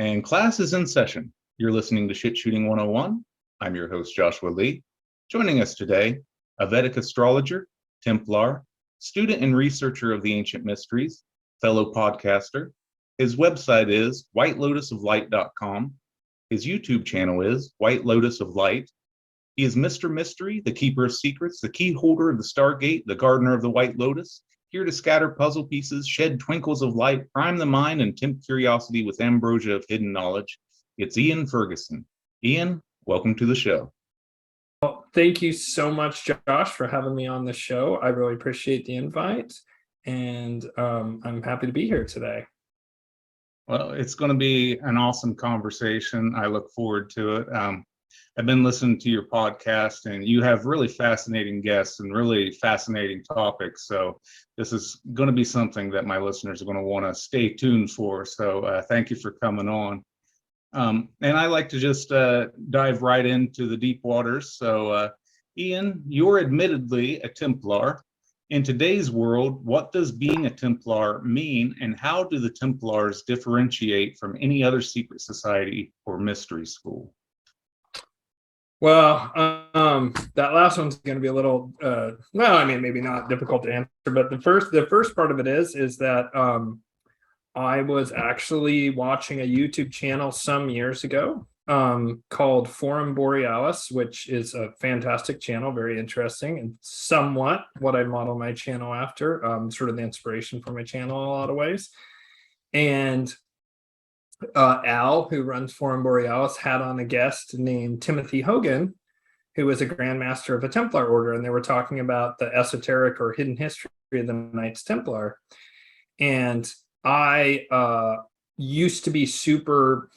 And class is in session. You're listening to Shit Shooting 101. I'm your host, Joshua Lee. Joining us today, a Vedic Astrologer, Templar, student and researcher of the ancient mysteries, fellow podcaster. His website is whitelotusoflight.com. His YouTube channel is White Lotus of Light. He is Mr. Mystery, the keeper of secrets, the key holder of the Stargate, the gardener of the White Lotus, here to scatter puzzle pieces, shed twinkles of light, prime the mind, and tempt curiosity with ambrosia of hidden knowledge. It's Ian Ferguson. Ian, welcome to the show. Well, thank you so much, Josh, for having me on the show. I really appreciate the invite, and I'm happy to be here today. Well, it's going to be an awesome conversation. I look forward to it. I've been listening to your podcast, and you have really fascinating guests and really fascinating topics. So this is going to be something that my listeners are going to want to stay tuned for. So thank you for coming on. And I like to just dive right into the deep waters. So Ian, you're admittedly a Templar. In today's world, what does being a Templar mean, and how do the Templars differentiate from any other secret society or mystery school? Well, that last one's going to be a little, maybe not difficult to answer, but the first part of it is that I was actually watching a YouTube channel some years ago called Forum Borealis, which is a fantastic channel, very interesting, and somewhat what I model my channel after, sort of the inspiration for my channel in a lot of ways. And Al, who runs Forum Borealis, had on a guest named Timothy Hogan, who was a Grand Master of a Templar order, and they were talking about the esoteric or hidden history of the Knights Templar. And I used to be super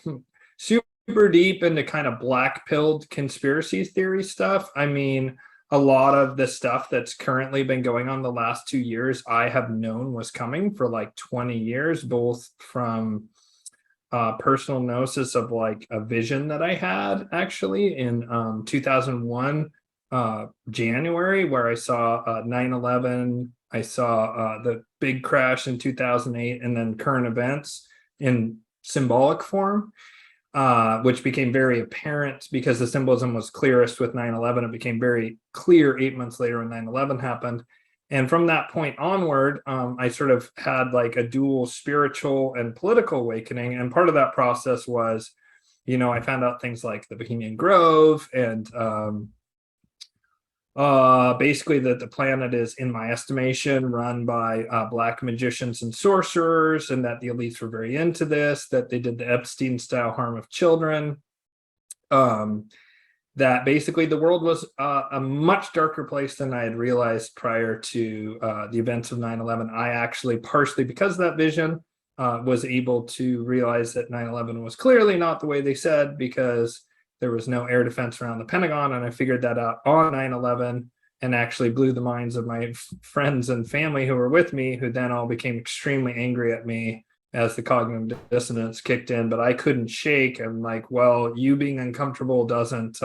deep into kind of black-pilled conspiracy theory stuff. I mean, a lot of the stuff that's currently been going on the last 2 years, I have known was coming for like 20 years, both from personal gnosis of like a vision that I had actually in 2001 January, where I saw 9/11. I saw the big crash in 2008, and then current events in symbolic form, which became very apparent because the symbolism was clearest with 9/11. It became very clear 8 months later when 9/11 happened. And from that point onward, I sort of had like a dual spiritual and political awakening. And part of that process was, I found out things like the Bohemian Grove and basically that the planet is, in my estimation, run by black magicians and sorcerers, and that the elites were very into this, that they did the Epstein-style harm of children. That basically the world was a much darker place than I had realized prior to the events of 9/11. I actually, partially because of that vision, was able to realize that 9/11 was clearly not the way they said, because there was no air defense around the Pentagon, and I figured that out on 9/11 and actually blew the minds of my friends and family who were with me, who then all became extremely angry at me as the cognitive dissonance kicked in. But I couldn't shake. I'm like, well, you being uncomfortable doesn't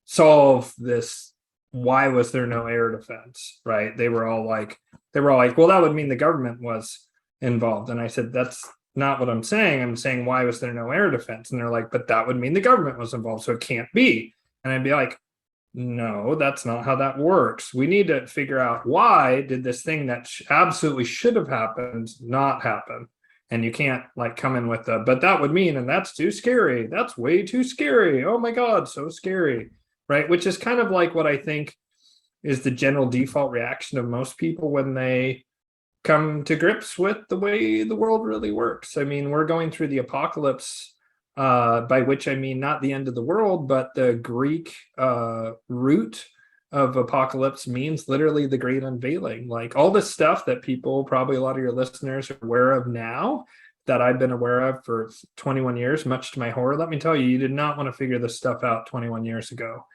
solve this. Why was there no air defense, right? They were all like, well, that would mean the government was involved. And I said, that's not what I'm saying. I'm saying, why was there no air defense? And they're like, but that would mean the government was involved, so it can't be. And I'd be like, no, that's not how that works. We need to figure out, why did this thing that absolutely should have happened not happen? And you can't like come in with but that would mean, and that's too scary. That's way too scary. Oh my God, so scary, right? Which is kind of like what I think is the general default reaction of most people when they come to grips with the way the world really works. I mean, we're going through the apocalypse, by which I mean not the end of the world, but the Greek root of apocalypse means literally the great unveiling. Like all this stuff that people, probably a lot of your listeners, are aware of now, that I've been aware of for 21 years, much to my horror. Let me tell you, you did not want to figure this stuff out 21 years ago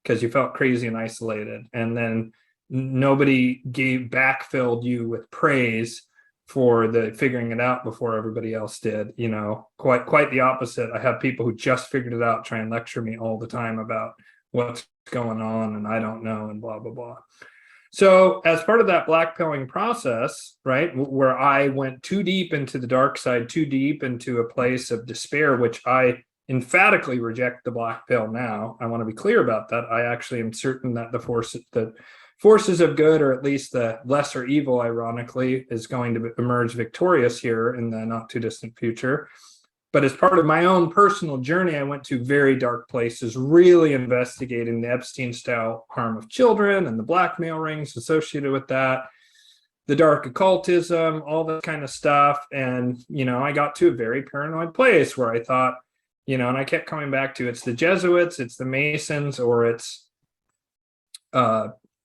because you felt crazy and isolated. And then nobody backfilled you with praise for the figuring it out before everybody else did. Quite the opposite. I have people who just figured it out try and lecture me all the time about what's going on and I don't know and blah blah blah. So as part of that blackpilling process, right, where I went too deep into the dark side, too deep into a place of despair, which I emphatically reject the black pill now. I want to be clear about that. I actually am certain that the forces of good, or at least the lesser evil, ironically, is going to emerge victorious here in the not too distant future. But as part of my own personal journey, I went to very dark places, really investigating the Epstein-style harm of children and the blackmail rings associated with that, the dark occultism, all that kind of stuff. And, I got to a very paranoid place where I thought, and I kept coming back to, it's the Jesuits, it's the Masons, or it's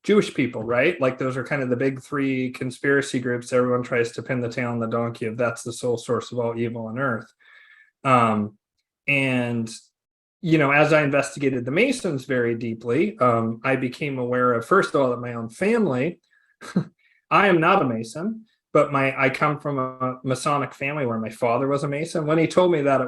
Jewish people, right? Like those are kind of the big three conspiracy groups everyone tries to pin the tail on the donkey of. That's the sole source of all evil on earth. And as I investigated the Masons very deeply, I became aware of, first of all, that my own family, I am not a Mason, but I come from a Masonic family where my father was a Mason. When he told me that,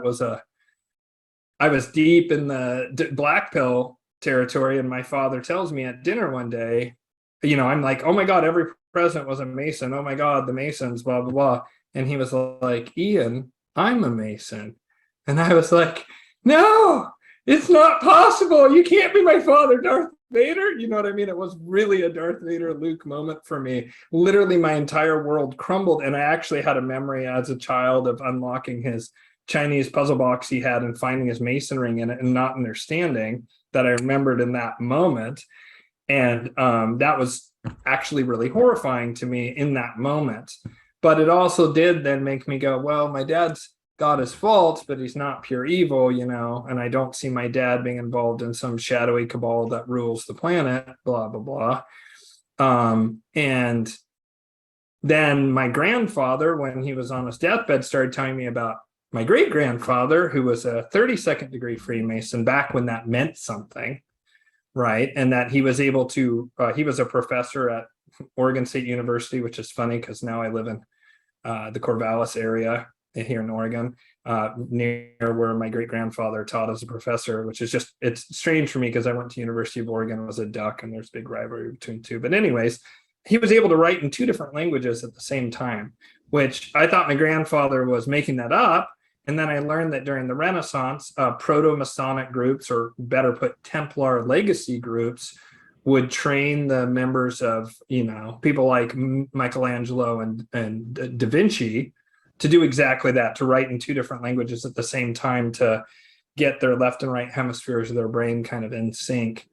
I was deep in the black pill territory, and my father tells me at dinner one day, I'm like, oh my God, every president was a Mason. Oh my God, the Masons, blah, blah, blah. And he was like, Ian, I'm a Mason. And I was like, no, it's not possible. You can't be my father, Darth Vader. You know what I mean? It was really a Darth Vader Luke moment for me. Literally, my entire world crumbled. And I actually had a memory as a child of unlocking his Chinese puzzle box he had and finding his Mason ring in it and not understanding that I remembered in that moment. And that was actually really horrifying to me in that moment. But it also did then make me go, well, my dad's got his faults, but he's not pure evil, and I don't see my dad being involved in some shadowy cabal that rules the planet, blah, blah, blah. And then my grandfather, when he was on his deathbed, started telling me about my great-grandfather, who was a 32nd degree Freemason back when that meant something, right? And that he was able to, he was a professor at Oregon State University, which is funny because now I live in the Corvallis area here in Oregon, near where my great-grandfather taught as a professor, which is just, it's strange for me because I went to University of Oregon as a duck and there's big rivalry between two. But anyways, he was able to write in 2 different languages at the same time, which I thought my grandfather was making that up. And then I learned that during the Renaissance, proto-Masonic groups, or better put, Templar legacy groups, would train the members of, people like Michelangelo and Da Vinci to do exactly that, to write in 2 different languages at the same time, to get their left and right hemispheres of their brain kind of in sync,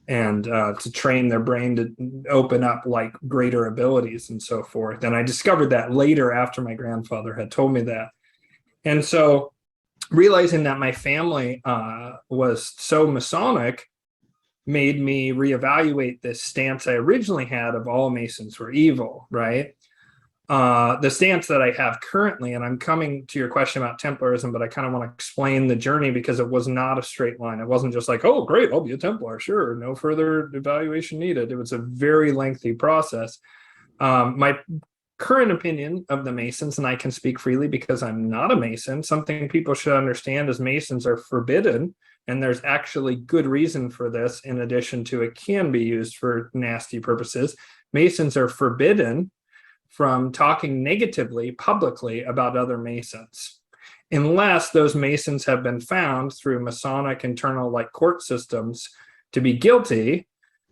and to train their brain to open up like greater abilities and so forth. And I discovered that later after my grandfather had told me that. And so realizing that my family was so Masonic made me reevaluate this stance I originally had of all Masons were evil, right? The stance that I have currently, and I'm coming to your question about Templarism, but I kind of want to explain the journey because it was not a straight line. It wasn't just like, oh, great, I'll be a Templar. Sure, no further evaluation needed. It was a very lengthy process. My current opinion of the Masons, and I can speak freely because I'm not a Mason, something people should understand is Masons are forbidden, and there's actually good reason for this, in addition to it can be used for nasty purposes. Masons are forbidden from talking negatively publicly about other Masons, unless those Masons have been found through Masonic internal like court systems to be guilty,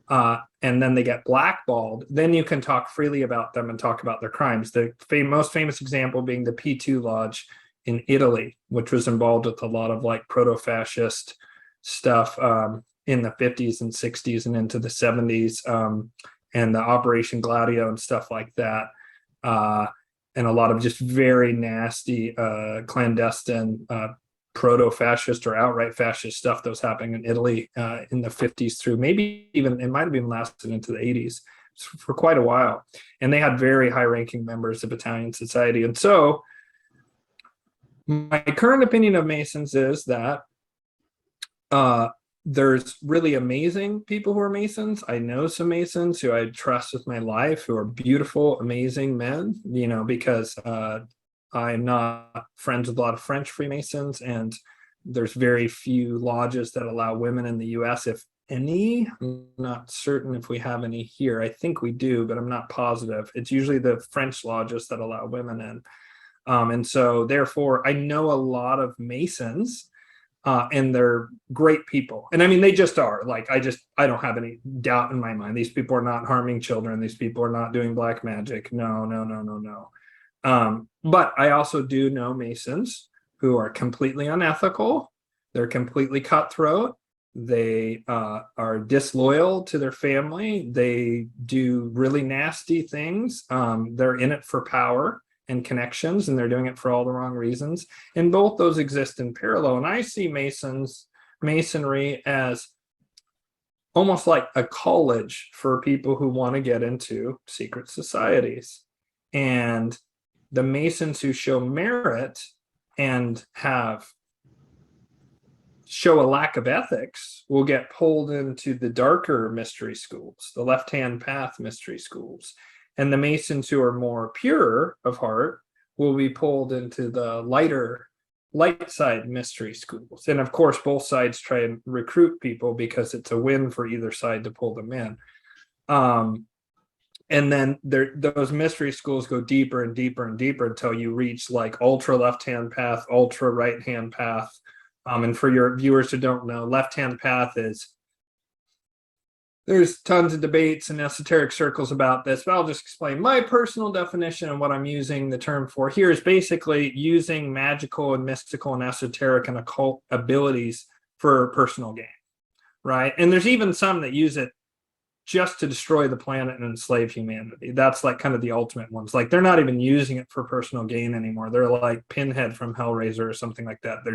and then they get blackballed. Then you can talk freely about them and talk about their crimes. The most famous example being the P2 Lodge in Italy, which was involved with a lot of like proto-fascist stuff in the 50s and 60s and into the 70s, and the Operation Gladio and stuff like that. And a lot of just very nasty clandestine proto-fascist or outright fascist stuff that was happening in Italy in the 50s through maybe even, it might have been lasted into the 80s for quite a while. And they had very high-ranking members of Italian society. And so my current opinion of Masons is that there's really amazing people who are Masons. I know some Masons who I trust with my life, who are beautiful, amazing men, because I'm not friends with a lot of French Freemasons, and there's very few lodges that allow women in the US. If any. I'm not certain if we have any here. I think we do, but I'm not positive. It's usually the French lodges that allow women in. And so therefore, I know a lot of Masons, and they're great people. And I mean, they just are. Like, I don't have any doubt in my mind. These people are not harming children. These people are not doing black magic. No, no, no, no, no. But I also do know Masons who are completely unethical. They're completely cutthroat. They are disloyal to their family. They do really nasty things. They're in it for power and connections, and they're doing it for all the wrong reasons. And both those exist in parallel. And I see Masonry as almost like a college for people who want to get into secret societies. And the Masons who show merit and show a lack of ethics will get pulled into the darker mystery schools, the left-hand path mystery schools. And the Masons who are more pure of heart will be pulled into the light side mystery schools. And of course, both sides try and recruit people because it's a win for either side to pull them in. And then those mystery schools go deeper and deeper and deeper until you reach like ultra left-hand path, ultra right-hand path. And for your viewers who don't know, left-hand path there's tons of debates and esoteric circles about this, but I'll just explain my personal definition and what I'm using the term for here is basically using magical and mystical and esoteric and occult abilities for personal gain, right? And there's even some that use it just to destroy the planet and enslave humanity. That's like kind of the ultimate ones. Like they're not even using it for personal gain anymore. They're like Pinhead from Hellraiser or something like that.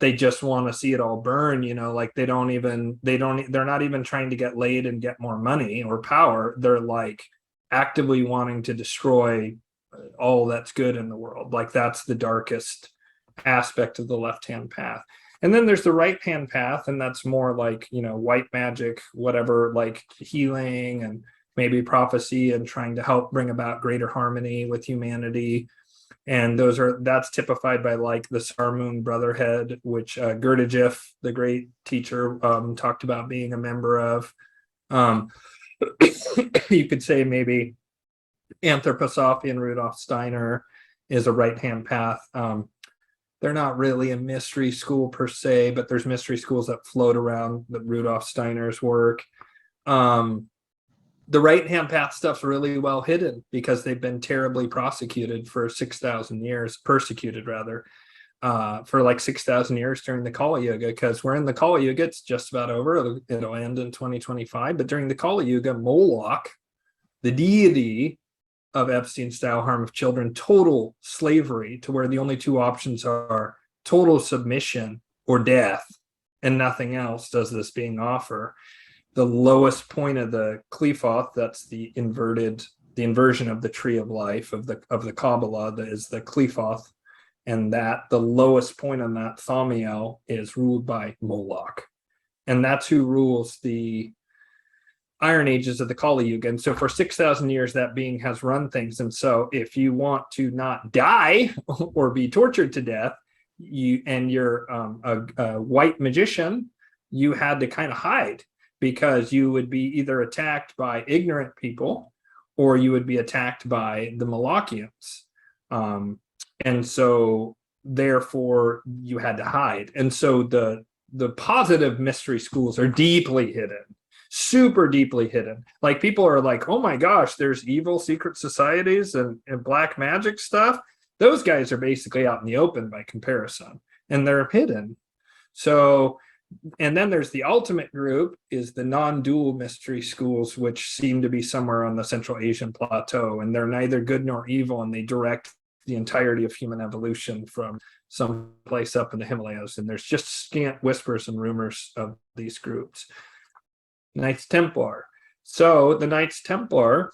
They just want to see it all burn, like they're not even trying to get laid and get more money or power. They're like actively wanting to destroy all that's good in the world. Like that's the darkest aspect of the left-hand path. And then there's the right-hand path, and that's more like, white magic, whatever, like healing and maybe prophecy and trying to help bring about greater harmony with humanity. And that's typified by like the Sarmoon Brotherhood, which Gurdjieff, the great teacher, talked about being a member of. You could say maybe Anthroposophy and Rudolf Steiner is a right-hand path. They're not really a mystery school per se, but there's mystery schools that float around the Rudolf Steiner's work. The right-hand path stuff's really well hidden because they've been terribly persecuted for 6,000 years during the Kali Yuga, because we're in the Kali Yuga. It's just about over. It'll end in 2025. But during the Kali Yuga, Moloch, the deity of Epstein-style harm of children, total slavery, to where the only two options are total submission or death, and nothing else does this being offer. The lowest point of the Qliphoth, that's the inversion of the tree of life of the Kabbalah, that is the Qliphoth, and that the lowest point on that Thamiel is ruled by Moloch, and that's who rules the Iron Ages of the Kali Yuga. And so for 6,000 years, that being has run things. And so if you want to not die or be tortured to death, you're a white magician, you had to kind of hide, because you would be either attacked by ignorant people or you would be attacked by the Molochians. And so therefore you had to hide. And so the positive mystery schools are deeply hidden, super deeply hidden. Like people are like, oh my gosh, there's evil secret societies and black magic stuff. Those guys are basically out in the open by comparison, and they're hidden. So, and then there's the ultimate group is the non-dual mystery schools, which seem to be somewhere on the Central Asian plateau, and they're neither good nor evil, and they direct the entirety of human evolution from some place up in the Himalayas. And there's just scant whispers and rumors of these groups. Knights Templar. So the Knights Templar,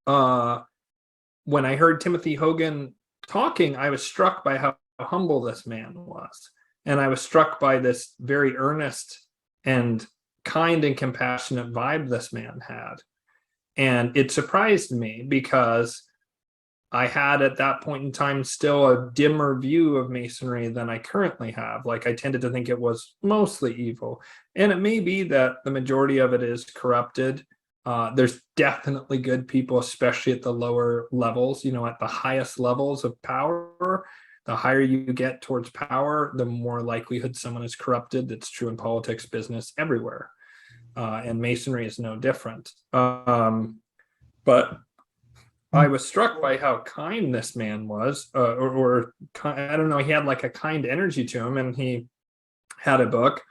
when I heard Timothy Hogan talking, I was struck by how humble this man was. And I was struck by this very earnest and kind and compassionate vibe this man had. And it surprised me because I had at that point in time still a dimmer view of Masonry than I currently have. Like I tended to think it was mostly evil. And it may be that the majority of it is corrupted. There's definitely good people, especially at the lower levels, at the highest levels of power. The higher you get towards power, the more likelihood someone is corrupted. That's true in politics, business, everywhere. And Masonry is no different. But I was struck by how kind this man was, or I don't know, he had like a kind energy to him, and he had a book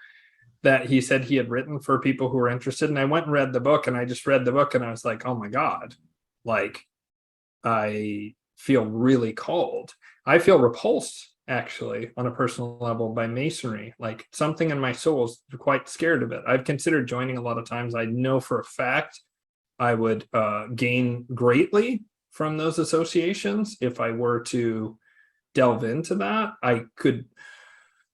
that he said he had written for people who were interested. And I went and read the book, and I just read the book, and I was like, oh my God, like I feel really called. I feel repulsed, actually, on a personal level by Masonry. Like something in my soul is quite scared of it. I've considered joining a lot of times. I know for a fact I would gain greatly from those associations. If I were to delve into that, I could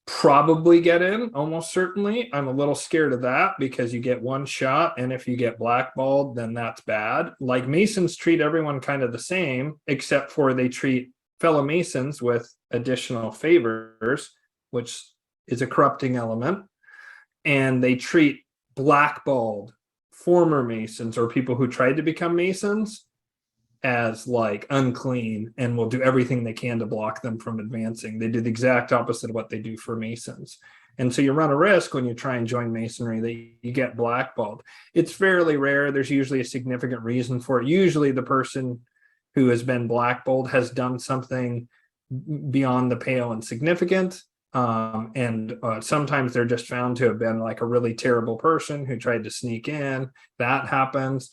probably get in, almost certainly. I'm a little scared of that because you get one shot, and if you get blackballed, then that's bad. Like Masons treat everyone kind of the same, except for they treat fellow Masons with additional favors, which is a corrupting element, and they treat blackballed former Masons or people who tried to become Masons as like unclean and will do everything they can to block them from advancing. They do the exact opposite of what they do for Masons. And so you run a risk when you try and join Masonry that you get blackballed. It's fairly rare. There's usually a significant reason for it. Usually the person who has been blackballed has done something beyond the pale and significant. And sometimes they're just found to have been like a really terrible person who tried to sneak in. That happens.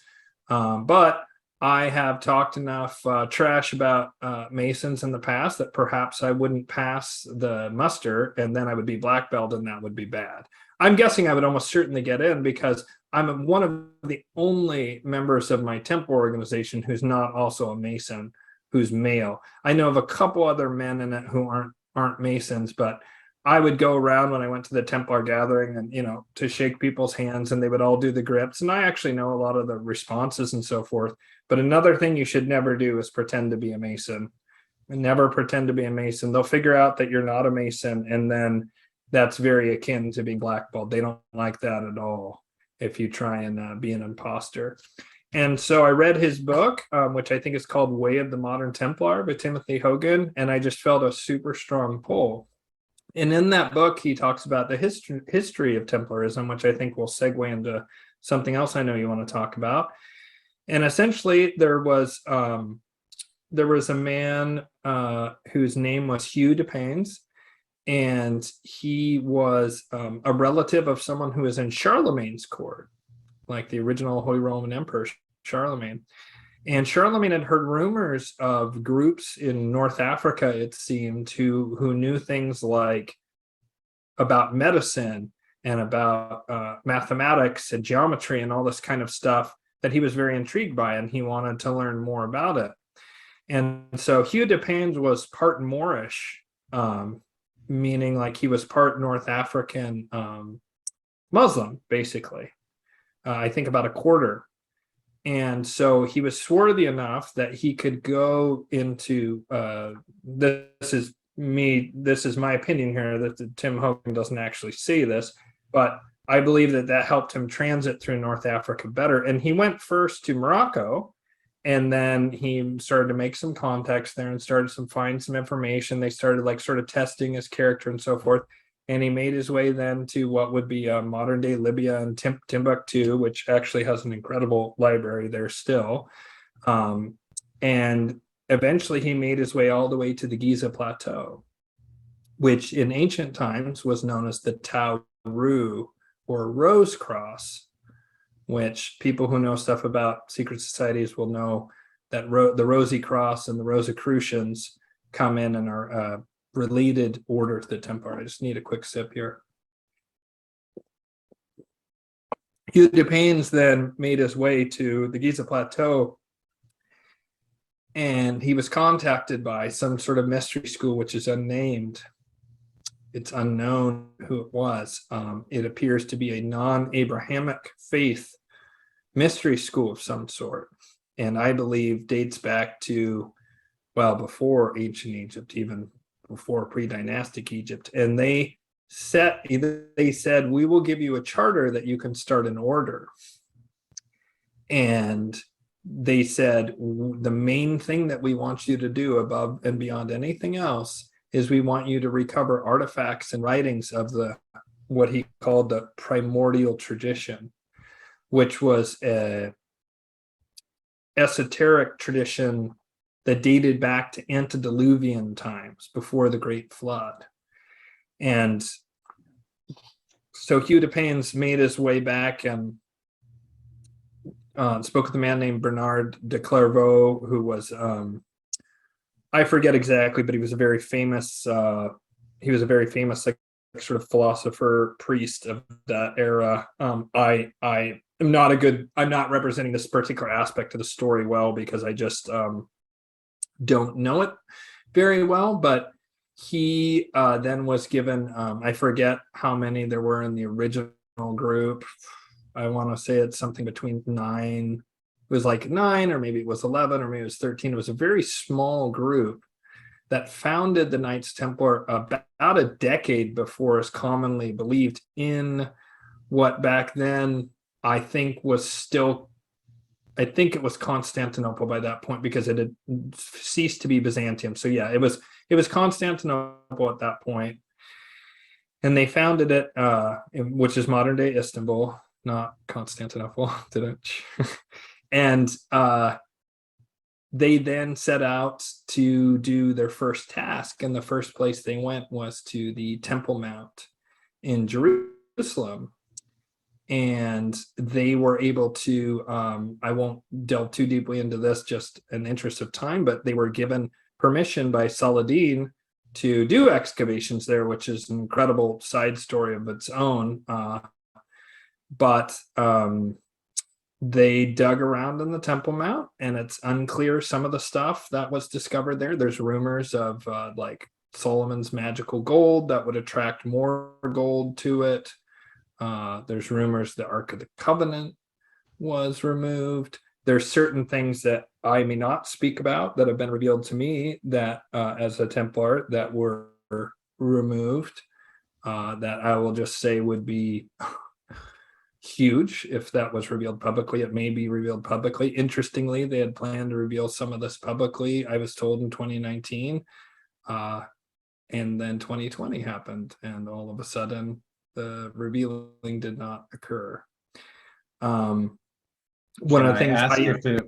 But I have talked enough trash about Masons in the past that perhaps I wouldn't pass the muster, and then I would be black belt, and that would be bad. I'm guessing I would almost certainly get in because I'm one of the only members of my Templar organization who's not also a Mason, who's male. I know of a couple other men in it who aren't Masons, but I would go around when I went to the Templar gathering and, to shake people's hands, and they would all do the grips. And I actually know a lot of the responses and so forth. But another thing you should never do is pretend to be a Mason. Never pretend to be a Mason. They'll figure out that you're not a Mason, and then that's very akin to being blackballed. They don't like that at all if you try and be an imposter. And so I read his book, which I think is called Way of the Modern Templar by Timothy Hogan, and I just felt a super strong pull. And in that book, he talks about the history of Templarism, which I think will segue into something else I know you want to talk about. And essentially, there was a man whose name was Hugh de Paynes, and he was a relative of someone who was in Charlemagne's court, like the original Holy Roman Emperor Charlemagne. And Charlemagne had heard rumors of groups in North Africa, it seemed, who knew things like about medicine and about mathematics and geometry and all this kind of stuff that he was very intrigued by, and he wanted to learn more about it. And so Hugh de Paynes was part Moorish, meaning like he was part North African Muslim, basically. I think about a quarter. And so he was swarthy enough that he could go into this is my opinion here, that Tim Hogan doesn't actually say this, but I believe that helped him transit through North Africa better. And he went first to Morocco, and then he started to make some contacts there and started to find some information. They started like sort of testing his character and so forth. And he made his way then to what would be modern day Libya and Timbuktu, which actually has an incredible library there still. And eventually he made his way all the way to the Giza Plateau, which in ancient times was known as the Tauru, or Rose Cross, which people who know stuff about secret societies will know that the Rosy Cross and the Rosicrucians come in and are related order to the Templar. I just need a quick sip here. Hugh de Paynes then made his way to the Giza Plateau, and he was contacted by some sort of mystery school, which is unnamed. It's unknown who it was. It appears to be a non-Abrahamic faith mystery school of some sort, and I believe dates back to well before ancient Egypt, even before pre-dynastic Egypt. And they said, we will give you a charter that you can start an order. And they said, the main thing that we want you to do above and beyond anything else is we want you to recover artifacts and writings of what he called the primordial tradition, which was a esoteric tradition that dated back to antediluvian times before the Great Flood. And so Hugh de Payens made his way back and spoke with a man named Bernard de Clairvaux, who was, I forget exactly, but he was a very famous, like, sort of philosopher priest of that era. I'm not representing this particular aspect of the story well, because I just don't know it very well, but he then was given, I forget how many there were in the original group. I want to say it's something between 9. It was like 9, or maybe it was 11, or maybe it was 13. It was a very small group that founded the Knights Templar about a decade before is commonly believed, in what back then I think it was Constantinople by that point, because it had ceased to be Byzantium. So yeah, it was Constantinople at that point. And they founded it, which is modern day Istanbul, not Constantinople. And they then set out to do their first task. And the first place they went was to the Temple Mount in Jerusalem. And they were able to, I won't delve too deeply into this, just in the interest of time, but they were given permission by Saladin to do excavations there, which is an incredible side story of its own. But they dug around in the Temple Mount, and it's unclear some of the stuff that was discovered there. There's rumors of like Solomon's magical gold that would attract more gold to it. There's rumors the Ark of the Covenant was removed. There's certain things that I may not speak about that have been revealed to me that as a Templar that were removed, that I will just say would be huge if that was revealed publicly. It may be revealed publicly. Interestingly, they had planned to reveal some of this publicly, I was told, in 2019. And then 2020 happened, and all of a sudden the revealing did not occur. One of the things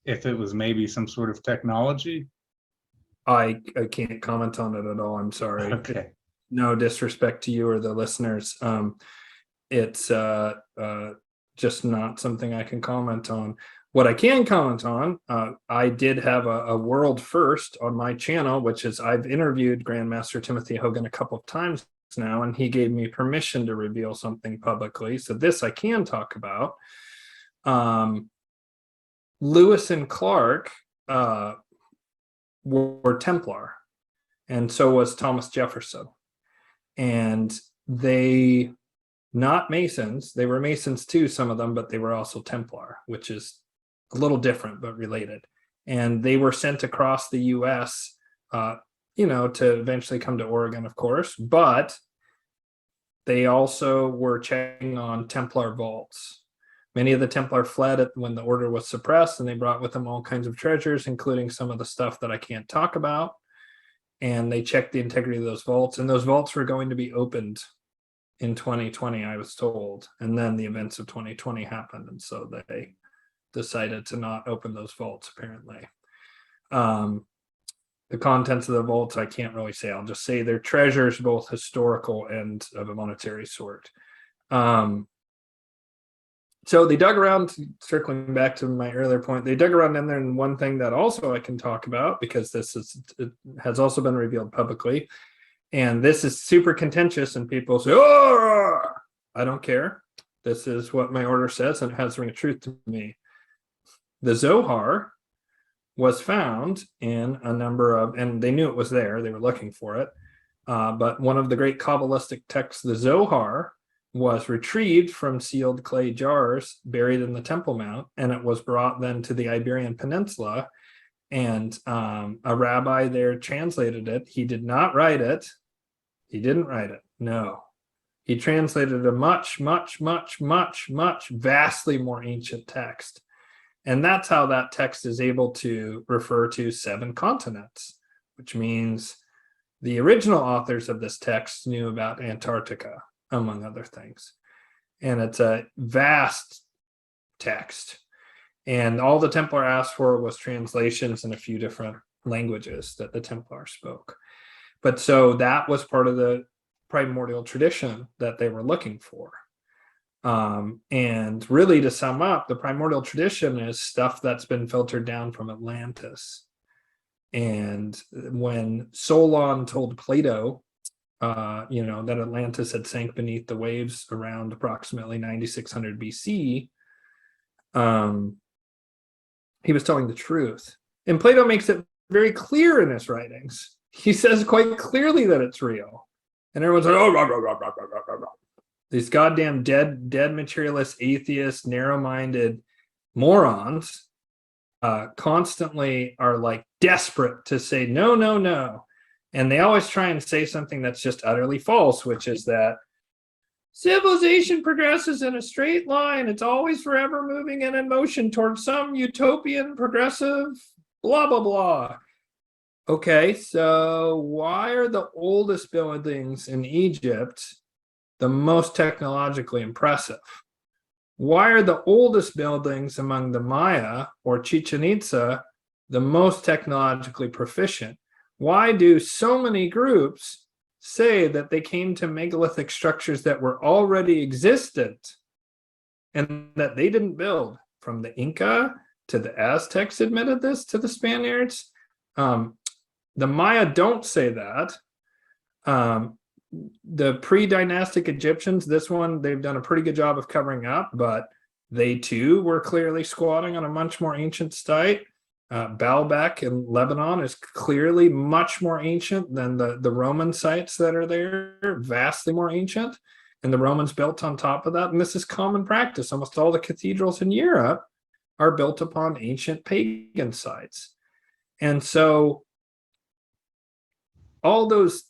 if it was maybe some sort of technology, I can't comment on it at all. I'm sorry. Okay. No disrespect to you or the listeners. It's just not something I can comment on. What I can comment on, I did have a world first on my channel, which is I've interviewed Grandmaster Timothy Hogan a couple of times now, and he gave me permission to reveal something publicly. So this I can talk about. Lewis and Clark were Templar, and so was Thomas Jefferson. And they, not Masons, they were Masons too, some of them, but they were also Templar, which is a little different but related. And they were sent across the US, to eventually come to Oregon, of course, but they also were checking on Templar vaults. Many of the Templar fled when the order was suppressed, and they brought with them all kinds of treasures, including some of the stuff that I can't talk about. And they checked the integrity of those vaults, and those vaults were going to be opened in 2020, I was told. And then the events of 2020 happened, and so they decided to not open those vaults, apparently. The contents of the vaults, I can't really say. I'll just say they're treasures, both historical and of a monetary sort. So they dug around, circling back to my earlier point, they dug around in there. And one thing that also I can talk about, because it has also been revealed publicly, and this is super contentious, and people say, oh, I don't care. This is what my order says, and it has a ring of truth to me. The Zohar was found in a number of, and they knew it was there, they were looking for it, but one of the great Kabbalistic texts, the Zohar, was retrieved from sealed clay jars buried in the Temple Mount, and it was brought then to the Iberian Peninsula, And a rabbi there translated it. He did not write it. He didn't write it. No. He translated a much, much, much, much, much vastly more ancient text. And that's how that text is able to refer to 7 continents, which means the original authors of this text knew about Antarctica, among other things. And it's a vast text. And all the Templar asked for was translations in a few different languages that the Templars spoke. But so that was part of the primordial tradition that they were looking for. And really, to sum up, the primordial tradition is stuff that's been filtered down from Atlantis. And when Solon told Plato, that Atlantis had sank beneath the waves around approximately 9600 BC, he was telling the truth. And Plato makes it very clear in his writings. He says quite clearly that it's real. And everyone's like, oh, rah, rah, rah, rah, rah, rah, rah. These goddamn dead materialist, atheists, narrow-minded morons constantly are like desperate to say, no, no, no. And they always try and say something that's just utterly false, which is that civilization progresses in a straight line. It's always forever moving and in motion towards some utopian progressive blah, blah, blah. Okay, so why are the oldest buildings in Egypt the most technologically impressive? Why are the oldest buildings among the Maya or Chichen Itza the most technologically proficient? Why do so many groups say that they came to megalithic structures that were already existent and that they didn't build? From the Inca to the Aztecs admitted this to the Spaniards. The Maya don't say that. The pre-dynastic Egyptians, this one, they've done a pretty good job of covering up, but they too were clearly squatting on a much more ancient site. Baalbek in Lebanon is clearly much more ancient than the Roman sites that are there, vastly more ancient. And the Romans built on top of that. And this is common practice. Almost all the cathedrals in Europe are built upon ancient pagan sites. And so all those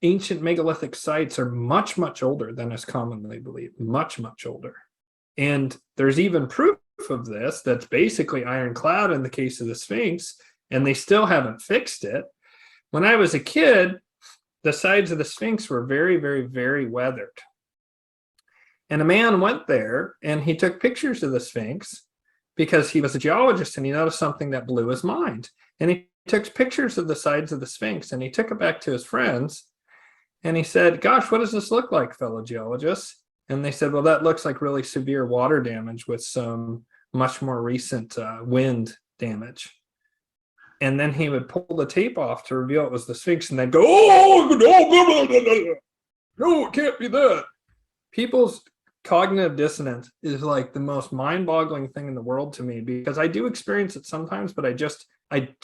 ancient megalithic sites are much, much older than is commonly believed, much, much older. And there's even proof of this that's basically ironclad in the case of the Sphinx, and they still haven't fixed it. When I was a kid, the sides of the Sphinx were very, very, very weathered. And a man went there and he took pictures of the Sphinx because he was a geologist and he noticed something that blew his mind. And he took pictures of the sides of the Sphinx and he took it back to his friends and he said, gosh, what does this look like, fellow geologists? And they said, well, that looks like really severe water damage with some much more recent wind damage. And then he would pull the tape off to reveal it was the Sphinx, and they'd go, oh, no, it can't be that. People's cognitive dissonance is like the most mind-boggling thing in the world to me, because I do experience it sometimes, but I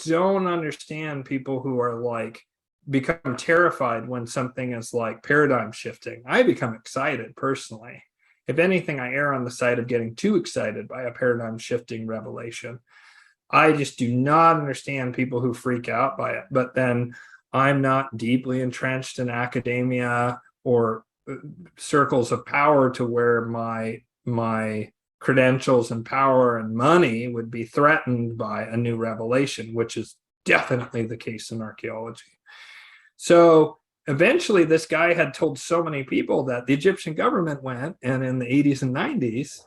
don't understand people who are like, become terrified when something is like paradigm shifting. I become excited personally. If anything, I err on the side of getting too excited by a paradigm shifting revelation. I just do not understand people who freak out by it. But then I'm not deeply entrenched in academia or circles of power to where my credentials and power and money would be threatened by a new revelation, which is definitely the case in archaeology. So eventually this guy had told so many people that the Egyptian government went and in the 80s and 90s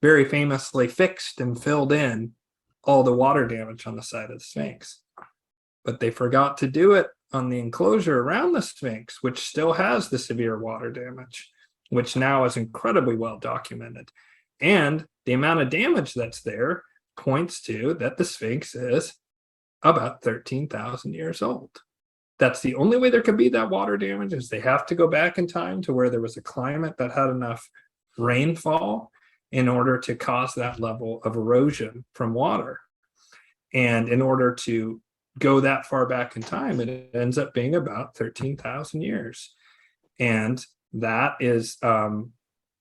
very famously fixed and filled in all the water damage on the side of the Sphinx. But they forgot to do it on the enclosure around the Sphinx, which still has the severe water damage, which now is incredibly well documented. And the amount of damage that's there points to that the Sphinx is about 13,000 years old. That's the only way there could be that water damage, is they have to go back in time to where there was a climate that had enough rainfall in order to cause that level of erosion from water. And in order to go that far back in time, it ends up being about 13,000 years. And that is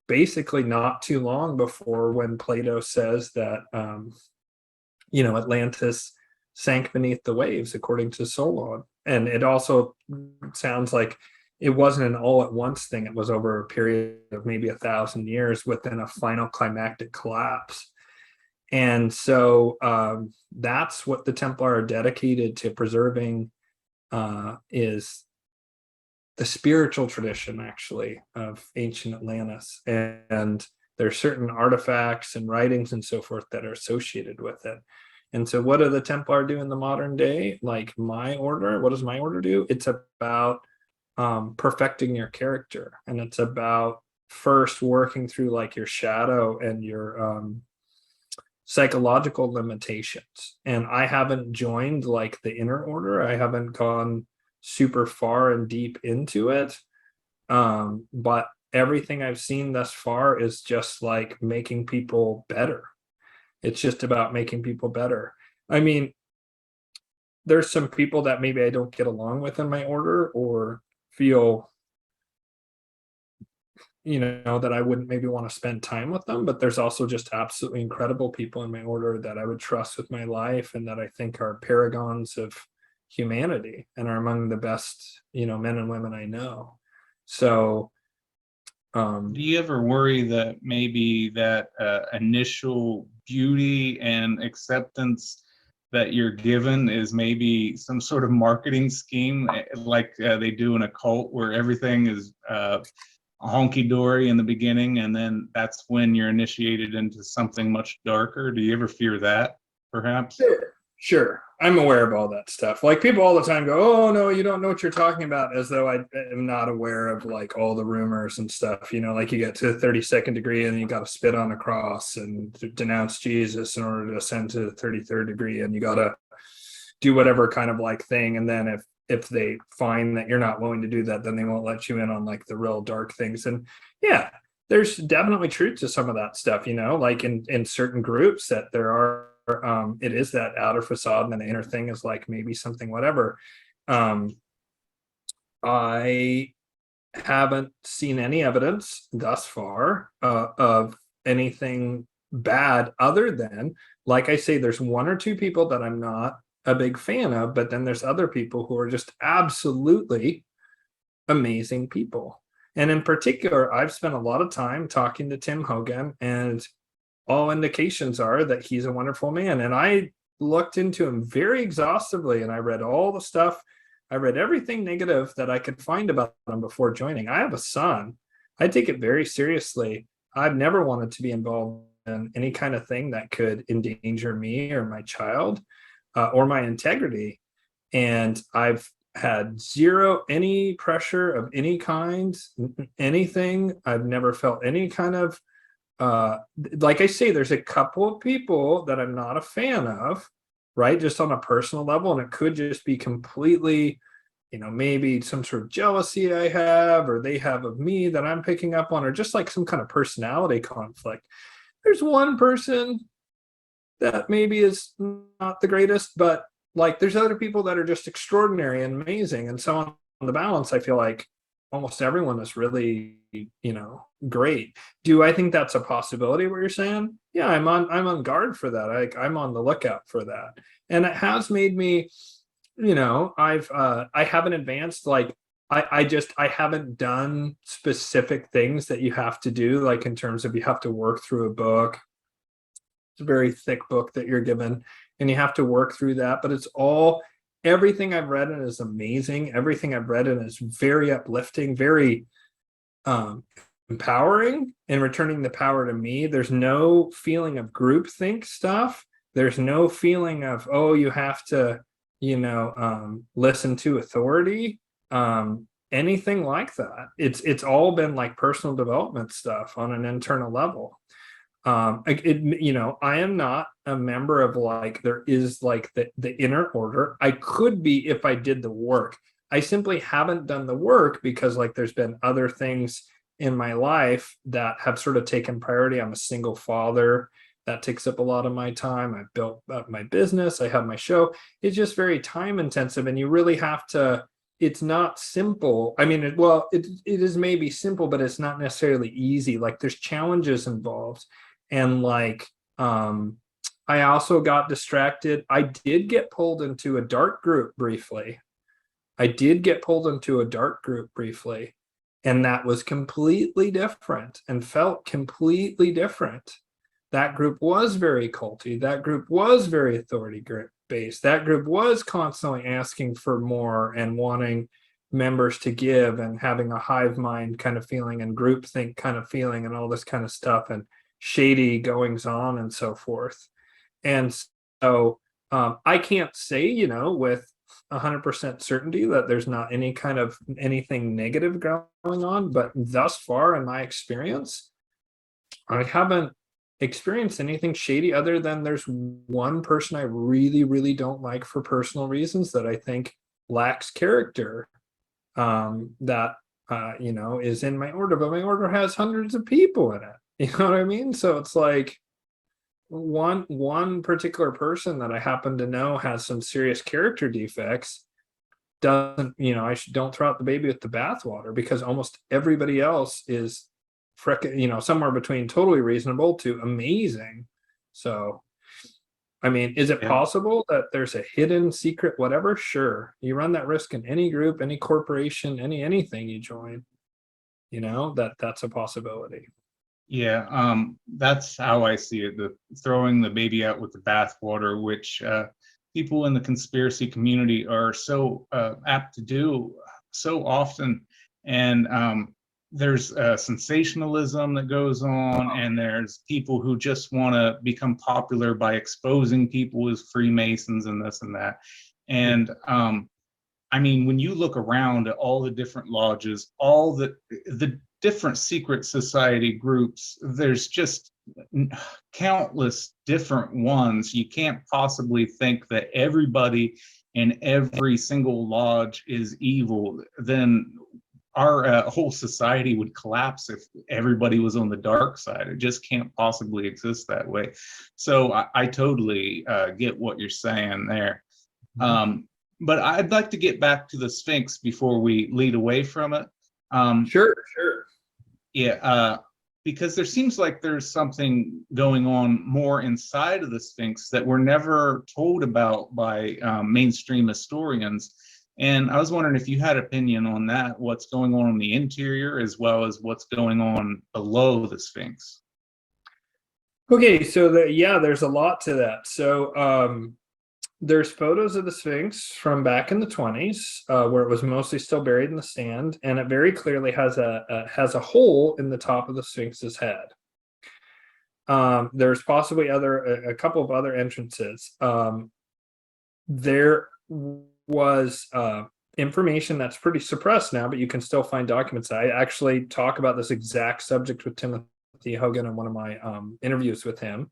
basically not too long before when Plato says that Atlantis sank beneath the waves, according to Solon. And it also sounds like it wasn't an all at once thing. It was over a period of maybe 1,000 years within a final climactic collapse. And so that's what the Templar are dedicated to preserving, is the spiritual tradition, actually, of ancient Atlantis. And there's certain artifacts and writings and so forth that are associated with it. And so what do the Templar do in the modern day? Like my order, what does my order do? It's about perfecting your character. And it's about first working through like your shadow and your psychological limitations. And I haven't joined like the inner order. I haven't gone super far and deep into it. But everything I've seen thus far is just like making people better. It's just about making people better. I mean, there's some people that maybe I don't get along with in my order or feel, that I wouldn't maybe want to spend time with them, but there's also just absolutely incredible people in my order that I would trust with my life and that I think are paragons of humanity and are among the best, men and women I know. So do you ever worry that maybe that initial beauty and acceptance that you're given is maybe some sort of marketing scheme, like they do in Occult, where everything is honky-dory in the beginning, and then that's when you're initiated into something much darker? Do you ever fear that, perhaps? Sure. I'm aware of all that stuff. Like people all the time go, "Oh no, you don't know what you're talking about," as though I am not aware of like all the rumors and stuff. Like you get to the 32nd degree and you got to spit on a cross and denounce Jesus in order to ascend to the 33rd degree, and you got to do whatever kind of like thing. And then if they find that you're not willing to do that, then they won't let you in on like the real dark things. And yeah, there's definitely truth to some of that stuff. Like in certain groups that there are. It is that outer facade, and then the inner thing is like maybe something whatever. I haven't seen any evidence thus far of anything bad, other than, like I say, there's one or two people that I'm not a big fan of, but then there's other people who are just absolutely amazing people. And in particular, I've spent a lot of time talking to Tim Hogan, and all indications are that he's a wonderful man. And I looked into him very exhaustively, and I read all the stuff. I read everything negative that I could find about him before joining. I have a son. I take it very seriously. I've never wanted to be involved in any kind of thing that could endanger me or my child or my integrity. And I've had zero, any pressure of any kind, anything. I've never felt any kind of like I say, there's a couple of people that I'm not a fan of, right? Just on a personal level. And it could just be completely, maybe some sort of jealousy I have, or they have of me that I'm picking up on, or just like some kind of personality conflict. There's one person that maybe is not the greatest, but like there's other people that are just extraordinary and amazing. And so on the balance, I feel like almost everyone is really, great. Do I think that's a possibility, what you're saying? Yeah, I'm on guard for that. I'm on the lookout for that. And it has made me, I haven't advanced, like I haven't done specific things that you have to do, like in terms of you have to work through a book. It's a very thick book that you're given, and you have to work through that. But everything I've read in is amazing. Everything I've read in is very uplifting, very empowering, and returning the power to me. There's no feeling of groupthink stuff. There's no feeling of, oh, you have to, listen to authority. Anything like that. It's all been like personal development stuff on an internal level. I am not a member of like, there is like the inner order. I could be if I did the work. I simply haven't done the work because like there's been other things in my life that have sort of taken priority. I'm a single father. That takes up a lot of my time. I've built up my business. I have my show. It's just very time intensive, and you really have to, it's not simple. I mean, it is maybe simple, but it's not necessarily easy. Like there's challenges involved. And like, I also got distracted. I did get pulled into a dark group briefly. And that was completely different and felt completely different. That group was very culty. That group was very authority based. That group was constantly asking for more and wanting members to give and having a hive mind kind of feeling and groupthink kind of feeling and all this kind of stuff and shady goings on and so forth. And so I can't say, with 100% certainty that there's not any kind of anything negative going on, but thus far in my experience, I haven't experienced anything shady other than there's one person I really, really don't like for personal reasons that I think lacks character, that is in my order, but my order has hundreds of people in it. You know what I mean? So it's like one particular person that I happen to know has some serious character defects. Don't throw out the baby with the bathwater, because almost everybody else is somewhere between totally reasonable to amazing. So I mean, is it possible that there's a hidden secret whatever? Sure, you run that risk in any group, any corporation, anything you join, that's a possibility. Yeah, that's how I see it. The throwing the baby out with the bathwater, which people in the conspiracy community are so apt to do so often. And there's sensationalism that goes on, and there's people who just want to become popular by exposing people as Freemasons and this and that. And I mean, when you look around at all the different lodges, all the different secret society groups, there's just countless different ones. You can't possibly think that everybody in every single lodge is evil. Then our whole society would collapse if everybody was on the dark side. It just can't possibly exist that way. So I totally get what you're saying there. But I'd like to get back to the Sphinx before we lead away from it. Sure. Yeah, because there seems like there's something going on more inside of the Sphinx that we're never told about by mainstream historians. And I was wondering if you had opinion on that, what's going on in the interior as well as what's going on below the Sphinx. Okay, so there's a lot to that. So there's photos of the Sphinx from back in the 20s, where it was mostly still buried in the sand, and it very clearly has a hole in the top of the Sphinx's head. There's possibly a couple of other entrances. There was information that's pretty suppressed now, but you can still find documents. I actually talk about this exact subject with Timothy Hogan in one of my interviews with him.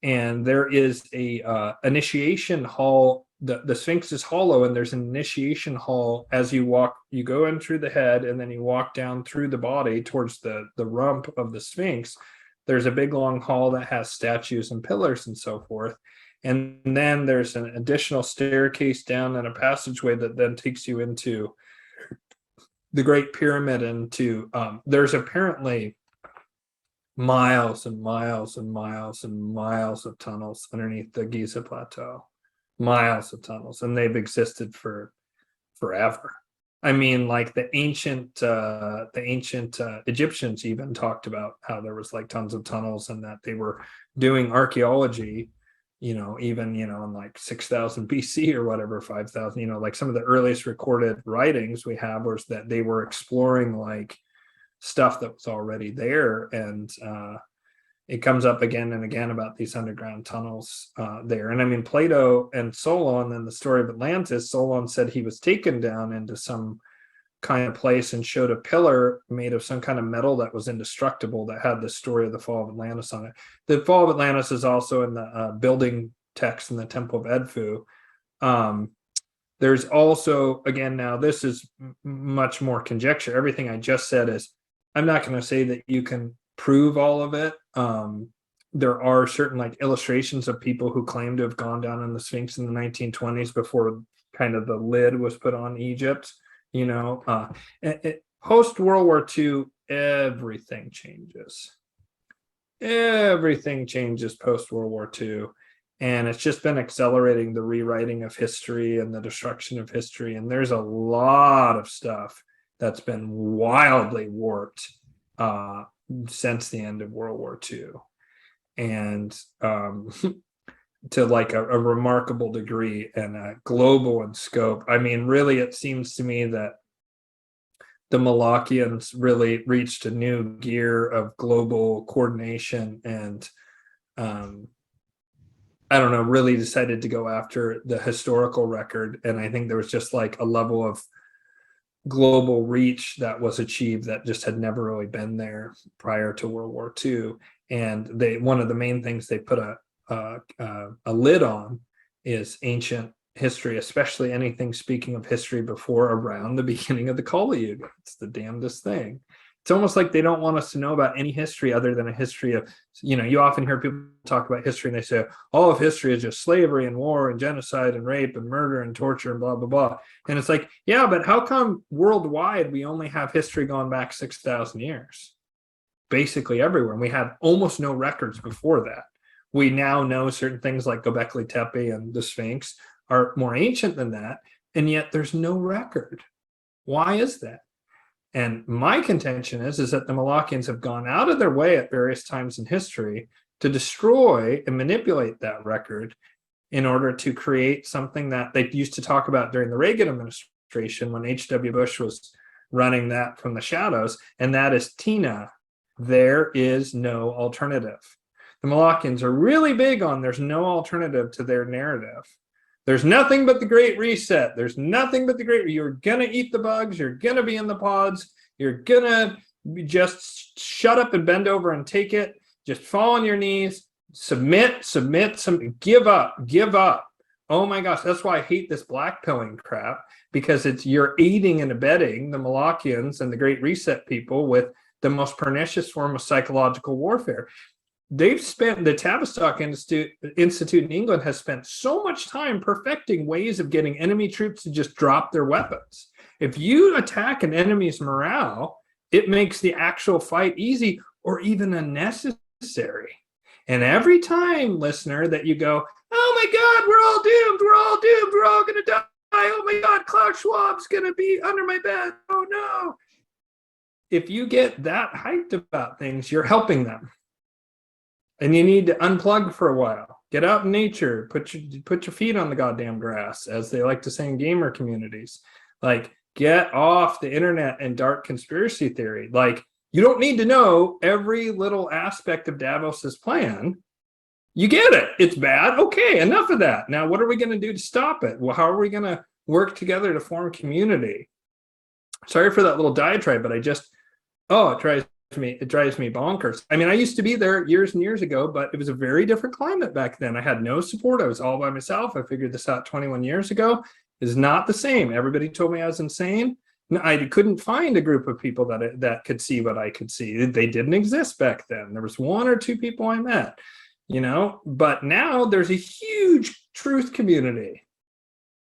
And there is a initiation hall. The Sphinx is hollow, and there's an initiation hall as you go in through the head, and then you walk down through the body towards the rump of the Sphinx. There's a big long hall that has statues and pillars and so forth. And then there's an additional staircase down and a passageway that then takes you into the Great Pyramid. There's apparently miles and miles and miles and miles of tunnels underneath the Giza Plateau, miles of tunnels, and they've existed for forever. I mean, like the ancient Egyptians even talked about how there was like tons of tunnels, and that they were doing archaeology, even in like 6,000 BC or whatever, 5,000. Like some of the earliest recorded writings we have was that they were exploring like stuff that was already there. And it comes up again and again about these underground tunnels there. And I mean, Plato and Solon, in the story of Atlantis, Solon said he was taken down into some kind of place and showed a pillar made of some kind of metal that was indestructible that had the story of the fall of Atlantis on it. The fall of Atlantis is also in the building text in the Temple of Edfu. There's also, again, now this is much more conjecture. Everything I just said is, I'm not going to say that you can prove all of it. There are certain like illustrations of people who claim to have gone down in the Sphinx in the 1920s before kind of the lid was put on Egypt. Post World War II, everything changes. Everything changes post World War II. And it's just been accelerating the rewriting of history and the destruction of history. And there's a lot of stuff that's been wildly warped since the end of World War II. And to like a remarkable degree and global in scope. I mean, really, it seems to me that the Malachians really reached a new gear of global coordination and I don't know, really decided to go after the historical record. And I think there was just like a level of global reach that was achieved that just had never really been there prior to World War II. And one of the main things they put a lid on is ancient history, especially anything speaking of history before around the beginning of the Kali Yuga. It's the damnedest thing. It's almost like they don't want us to know about any history other than a history of, you often hear people talk about history and they say, all of history is just slavery and war and genocide and rape and murder and torture and blah, blah, blah. And it's like, yeah, but how come worldwide we only have history going back 6,000 years? Basically everywhere. And we had almost no records before that. We now know certain things like Göbekli Tepe and the Sphinx are more ancient than that, and yet there's no record. Why is that? And my contention is that the Malachians have gone out of their way at various times in history to destroy and manipulate that record in order to create something that they used to talk about during the Reagan administration when H.W. Bush was running that from the shadows, and that is Tina. There is no alternative. The Malachians are really big on there's no alternative to their narrative. There's nothing but the Great Reset. There's nothing but the Great. You're going to eat the bugs. You're going to be in the pods. You're going to just shut up and bend over and take it. Just fall on your knees. Submit, give up. Oh my gosh, that's why I hate this blackpilling crap, because you're aiding and abetting the Malachians and the Great Reset people with the most pernicious form of psychological warfare. They've spent, the Tavistock Institute in England has spent so much time perfecting ways of getting enemy troops to just drop their weapons. If you attack an enemy's morale, it makes the actual fight easy or even unnecessary. And every time, listener, that you go, oh my God, we're all doomed, we're all going to die. Oh my God, Klaus Schwab's going to be under my bed. Oh no. If you get that hyped about things, you're helping them. And you need to unplug for a while. Get out in nature. Put your feet on the goddamn grass, as they like to say in gamer communities. Like, get off the internet and dark conspiracy theory. Like, you don't need to know every little aspect of Davos's plan. You get it. It's bad. Okay, enough of that. Now, what are we going to do to stop it? Well, how are we going to work together to form community? Sorry for that little diatribe, but it drives me bonkers. I mean, I used to be there years and years ago, but it was a very different climate back then. I had no support. I was all by myself. I figured this out 21 years ago. It's not the same. Everybody told me I was insane. I couldn't find a group of people that could see what I could see. They didn't exist back then. There was one or two people I met, but now there's a huge truth community.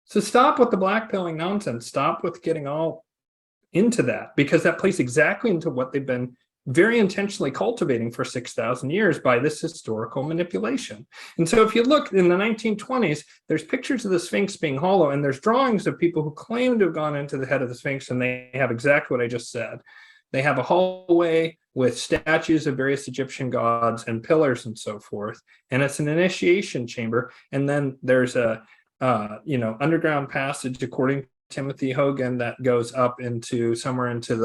So stop with the blackpilling nonsense. Stop with getting all into that, because that plays exactly into what they've been very intentionally cultivating for 6,000 years by this historical manipulation. And so if you look in the 1920s, there's pictures of the Sphinx being hollow, and there's drawings of people who claim to have gone into the head of the Sphinx, and they have exactly what I just said. They have a hallway with statues of various Egyptian gods and pillars and so forth, and it's an initiation chamber. And then there's a underground passage, according to Timothy Hogan, that goes up into somewhere into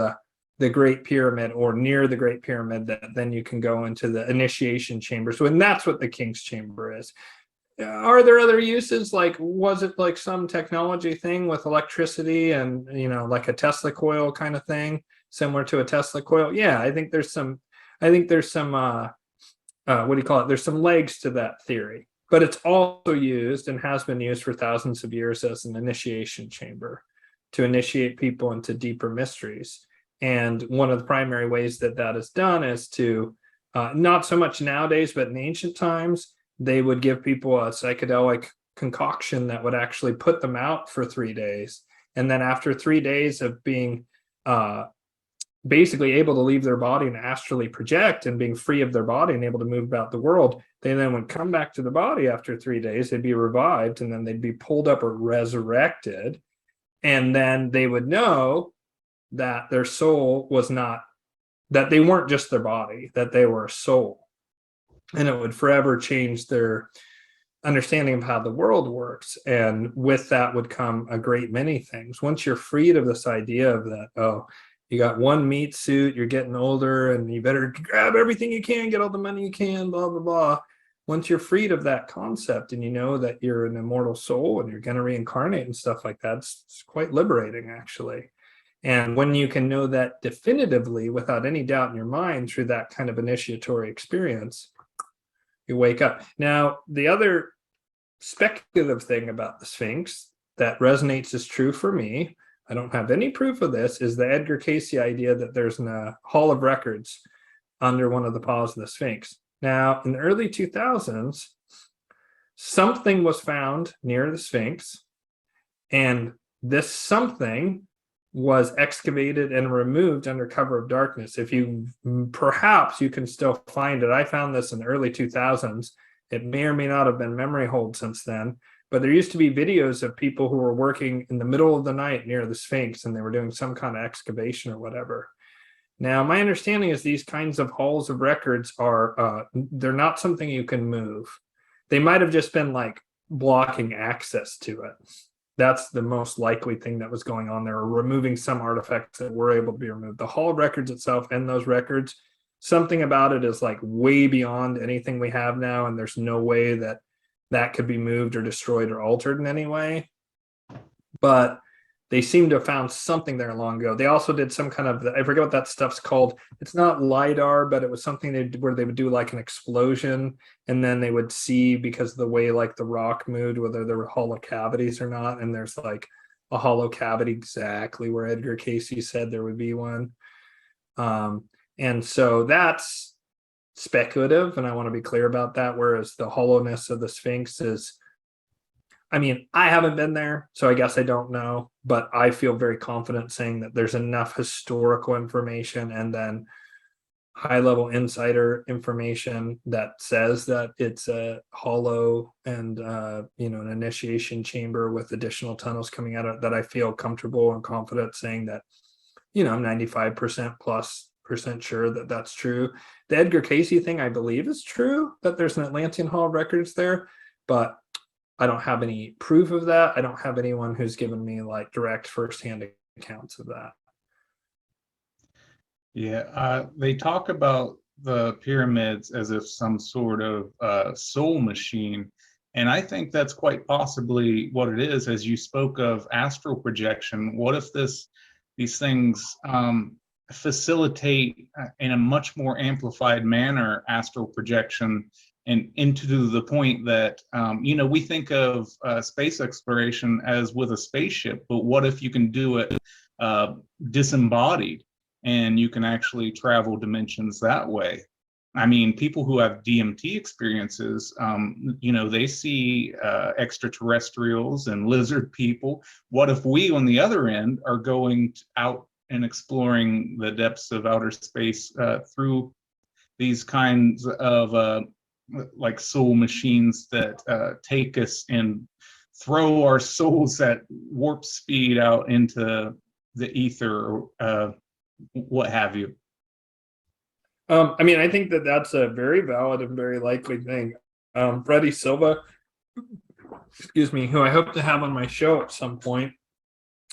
the Great Pyramid or near the Great Pyramid, that then you can go into the initiation chamber. So, and that's what the King's Chamber is. Are there other uses? Like, was it like some technology thing with electricity and, like a Tesla coil kind of thing, similar to a Tesla coil? Yeah, I think there's some there's some legs to that theory. But it's also used and has been used for thousands of years as an initiation chamber to initiate people into deeper mysteries. And one of the primary ways that is done is to, not so much nowadays, but in ancient times, they would give people a psychedelic concoction that would actually put them out for 3 days. And then after 3 days of being basically able to leave their body and astrally project and being free of their body and able to move about the world, they then would come back to the body after 3 days, they'd be revived, and then they'd be pulled up or resurrected. And then they would know that their soul was not, that they weren't just their body, that they were a soul. And it would forever change their understanding of how the world works. And with that would come a great many things. Once you're freed of this idea of that, oh, you got one meat suit, you're getting older, and you better grab everything you can, get all the money you can, blah, blah, blah. Once you're freed of that concept and you know that you're an immortal soul and you're going to reincarnate and stuff like that, it's quite liberating, actually. And when you can know that definitively without any doubt in your mind through that kind of initiatory experience, you wake up. Now, the other speculative thing about the Sphinx that resonates as true for me, I don't have any proof of this, is the Edgar Cayce idea that there's a hall of records under one of the paws of the Sphinx. Now, in the early 2000s, something was found near the Sphinx, and this something was excavated and removed under cover of darkness. If you, perhaps you can still find it. I found this in the early 2000s. It may or may not have been memory hold since then, but there used to be videos of people who were working in the middle of the night near the Sphinx, and they were doing some kind of excavation or whatever. Now, my understanding is these kinds of halls of records are, they're not something you can move. They might have just been like blocking access to it. That's the most likely thing that was going on there, or removing some artifacts that were able to be removed. The hall of records itself and those records, something about it is like way beyond anything we have now, and there's no way that that could be moved or destroyed or altered in any way. But they seem to have found something there long ago. They also did some kind of, I forget what that stuff's called. It's not LiDAR, but it was something where they would do like an explosion, and then they would see, because of the way like the rock moved, whether there were hollow cavities or not. And there's like a hollow cavity exactly where Edgar Cayce said there would be one. And so that's speculative, and I want to be clear about that. Whereas the hollowness of the Sphinx is, I mean, I haven't been there, so I guess I don't know, but I feel very confident saying that there's enough historical information and then high-level insider information that says that it's a hollow and an initiation chamber with additional tunnels coming out of it, that I feel comfortable and confident saying that, I'm 95% plus percent sure that that's true. The Edgar Cayce thing, I believe, is true, that there's an Atlantean Hall of Records there, but I don't have any proof of that. I don't have anyone who's given me like direct firsthand accounts of that. Yeah, they talk about the pyramids as if some sort of soul machine. And I think that's quite possibly what it is. As you spoke of astral projection, what if these things facilitate in a much more amplified manner astral projection, and into the point that, we think of space exploration as with a spaceship, but what if you can do it disembodied, and you can actually travel dimensions that way? I mean, people who have DMT experiences, they see extraterrestrials and lizard people. What if we, on the other end, are going out and exploring the depths of outer space through these kinds of like soul machines that take us and throw our souls at warp speed out into the ether, or what have you? I think that that's a very valid and very likely thing. Freddie Silva, who I hope to have on my show at some point.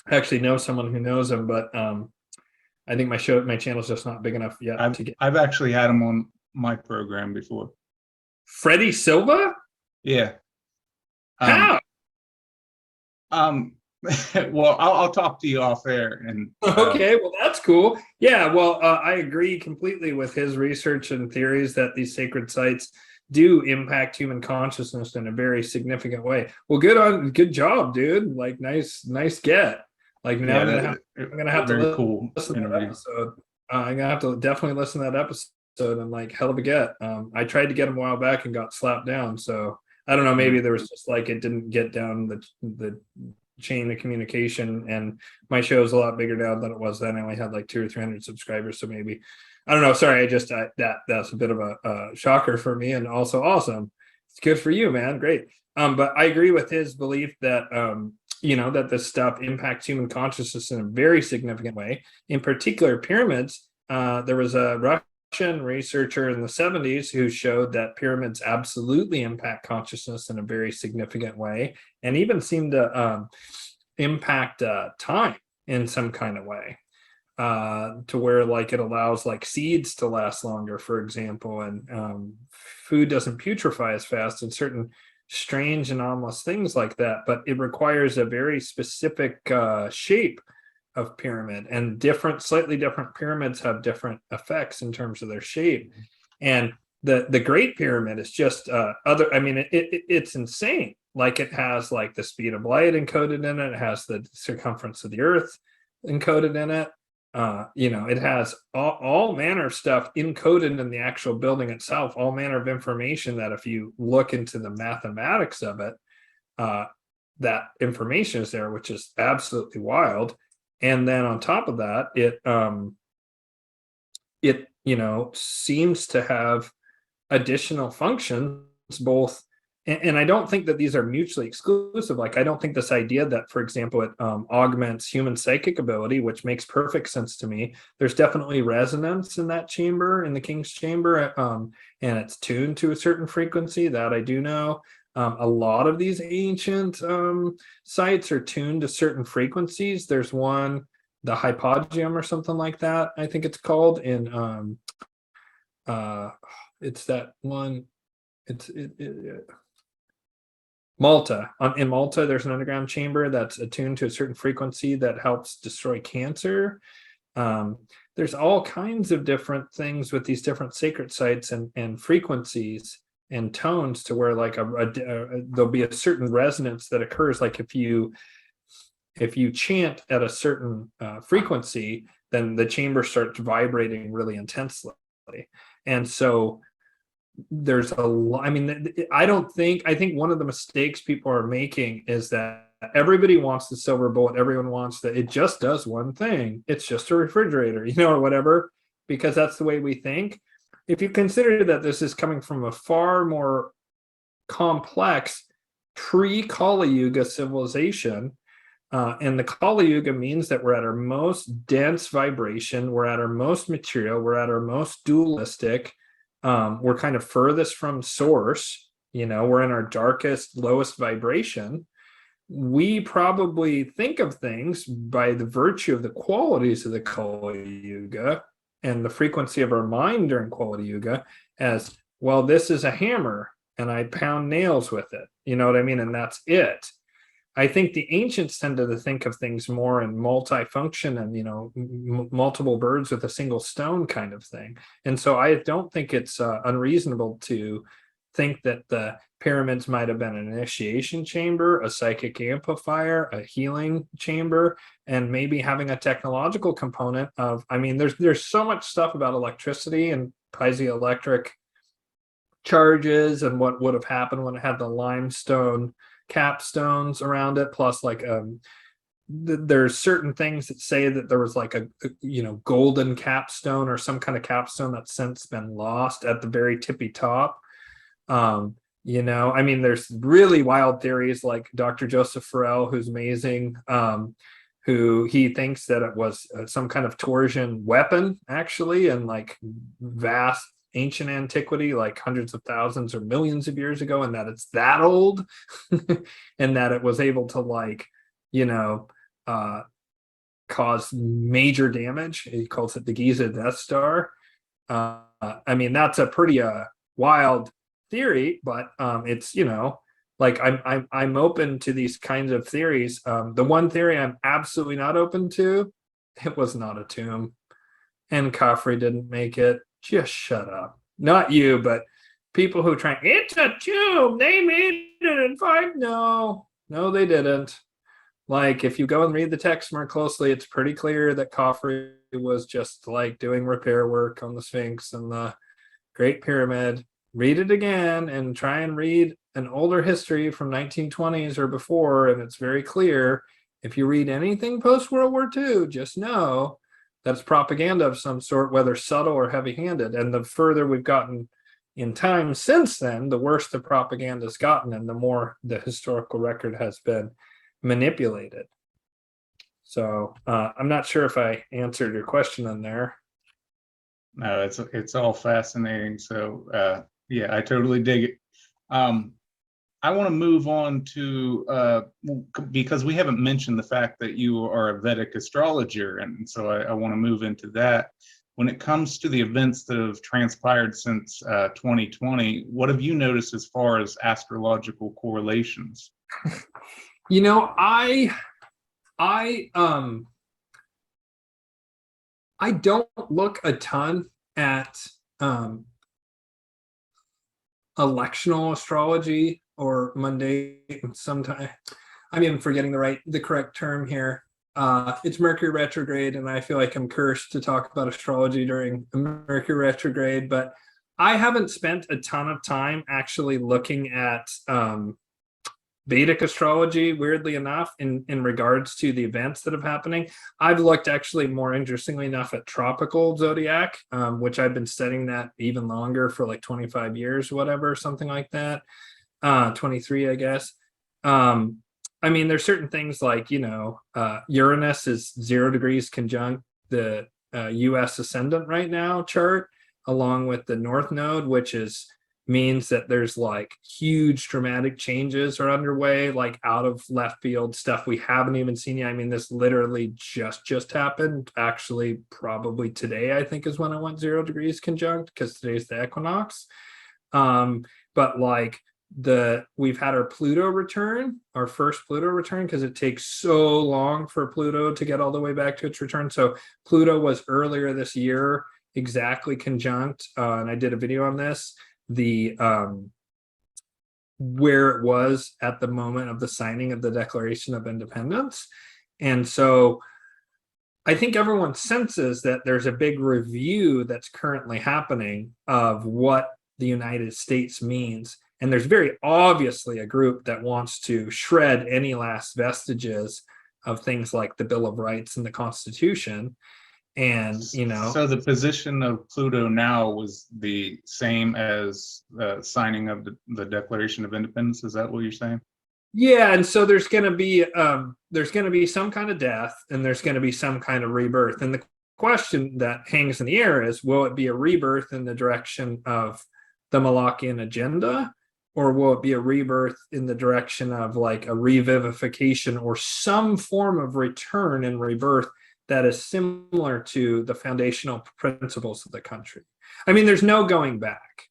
I actually know someone who knows him, but I think my channel's just not big enough yet to get. I've actually had him on my program before. Freddie Silva? Yeah. How? Well, I'll talk to you off air. And okay, well, that's cool. Yeah, well, I agree completely with his research and theories that these sacred sites do impact human consciousness in a very significant way. Well, good job, dude. Like, nice get. Like, now I'm gonna have to listen to that episode. I'm gonna have to definitely listen to that episode. And like, hell of a get. I tried to get him a while back and got slapped down. So I don't know, maybe there was just like, it didn't get down the chain of communication, and my show is a lot bigger now than it was then. I only had like 200 or 300 subscribers, so maybe, I don't know. Sorry, that's a bit of a shocker for me, and also awesome. It's good for you, man. Great. But I agree with his belief that that this stuff impacts human consciousness in a very significant way. In particular, pyramids. There was a Russian researcher in the 70s who showed that pyramids absolutely impact consciousness in a very significant way, and even seem to impact time in some kind of way, to where like it allows like seeds to last longer, for example, and food doesn't putrefy as fast, and certain strange anomalous things like that. But it requires a very specific shape of pyramid, and slightly different pyramids have different effects in terms of their shape. And the Great Pyramid is just it's insane. Like it has like the speed of light encoded in it. It has the circumference of the earth encoded in it. It has all manner of stuff encoded in the actual building itself, all manner of information that if you look into the mathematics of it, that information is there, which is absolutely wild. And then on top of that, it seems to have additional functions, both. And I don't think that these are mutually exclusive. Like, I don't think this idea that, for example, it augments human psychic ability, which makes perfect sense to me. There's definitely resonance in that chamber, in the king's chamber, and it's tuned to a certain frequency that I do know. A lot of these ancient sites are tuned to certain frequencies. There's one, the hypogeum or something like that, I think it's called, in it's that one. Malta. In Malta, there's an underground chamber that's attuned to a certain frequency that helps destroy cancer. There's all kinds of different things with these different sacred sites and frequencies and tones, to where like there'll be a certain resonance that occurs. Like if you chant at a certain frequency, then the chamber starts vibrating really intensely. And so there's a lot. I mean, I think one of the mistakes people are making is that everybody wants the silver bullet. Everyone wants that it just does one thing. It's just a refrigerator, or whatever, because that's the way we think. If you consider that this is coming from a far more complex pre-Kali Yuga civilization, and the Kali Yuga means that we're at our most dense vibration, we're at our most material, we're at our most dualistic. We're kind of furthest from source, we're in our darkest, lowest vibration. We probably think of things by the virtue of the qualities of the Kali Yuga and the frequency of our mind during Kali Yuga as, well, this is a hammer and I pound nails with it. You know what I mean? And that's it. I think the ancients tended to think of things more in multifunction and, multiple birds with a single stone kind of thing. And so I don't think it's unreasonable to think that the pyramids might have been an initiation chamber, a psychic amplifier, a healing chamber, and maybe having a technological component of, there's so much stuff about electricity and piezoelectric charges and what would have happened when it had the limestone capstones around it, plus like there's certain things that say that there was like a golden capstone or some kind of capstone that's since been lost at the very tippy top. There's really wild theories, like Dr. Joseph Farrell, who's amazing, who he thinks that it was some kind of torsion weapon, actually, and like vast ancient antiquity, like hundreds of thousands or millions of years ago, and that it's that old and that it was able to cause major damage. He calls it the Giza Death Star. That's a pretty wild theory, but it's I'm open to these kinds of theories. The one theory I'm absolutely not open to, it was not a tomb, and Khafre didn't make it. Just shut up. Not you, but people who try, it's a tomb, they made it in 5. No, they didn't. Like, if you go and read the text more closely, it's pretty clear that Khafre was just like doing repair work on the Sphinx and the Great Pyramid. read it again and try and read an older history from 1920s or before, and it's very clear. If you read anything post World War II, just know that's propaganda of some sort, whether subtle or heavy-handed. And the further we've gotten in time since then, the worse the propaganda's gotten, and the more the historical record has been manipulated. So I'm not sure if I answered your question on there. No, it's all fascinating. So yeah, I totally dig it. I want to move on to because we haven't mentioned the fact that you are a Vedic astrologer, and so I want to move into that. When it comes to the events that have transpired since 2020, what have you noticed as far as astrological correlations? You know, I don't look a ton at electional astrology or mundane. Sometimes I'm even forgetting the correct term here. It's Mercury retrograde, and I feel like I'm cursed to talk about astrology during Mercury retrograde, but I haven't spent a ton of time actually looking at Vedic astrology, weirdly enough, in regards to the events that have happening. I've looked actually more interestingly enough at tropical zodiac, which I've been studying that even longer for like 25 years, whatever, something like that. 23, I guess. I mean, there's certain things like, Uranus is 0 degrees conjunct the US ascendant right now chart, along with the North Node, which means that there's like huge dramatic changes are underway, like out of left field stuff we haven't even seen yet. I mean, this literally just happened. Actually, probably today, I think, is when it went 0 degrees conjunct, because today's the equinox. But like we've had our Pluto return, our first Pluto return, because it takes so long for Pluto to get all the way back to its return. So Pluto was earlier this year, exactly conjunct, and I did a video on this, where it was at the moment of the signing of the Declaration of Independence. And so I think everyone senses that there's a big review that's currently happening of what the United States means. And there's very obviously a group that wants to shred any last vestiges of things like the Bill of Rights and the Constitution. And, so the position of Pluto now was the same as the signing of the Declaration of Independence. Is that what you're saying? Yeah, and so there's going to be some kind of death, and there's going to be some kind of rebirth. And the question that hangs in the air is, will it be a rebirth in the direction of the Malachian agenda, or will it be a rebirth in the direction of like a revivification or some form of return and rebirth that is similar to the foundational principles of the country? I mean, there's no going back.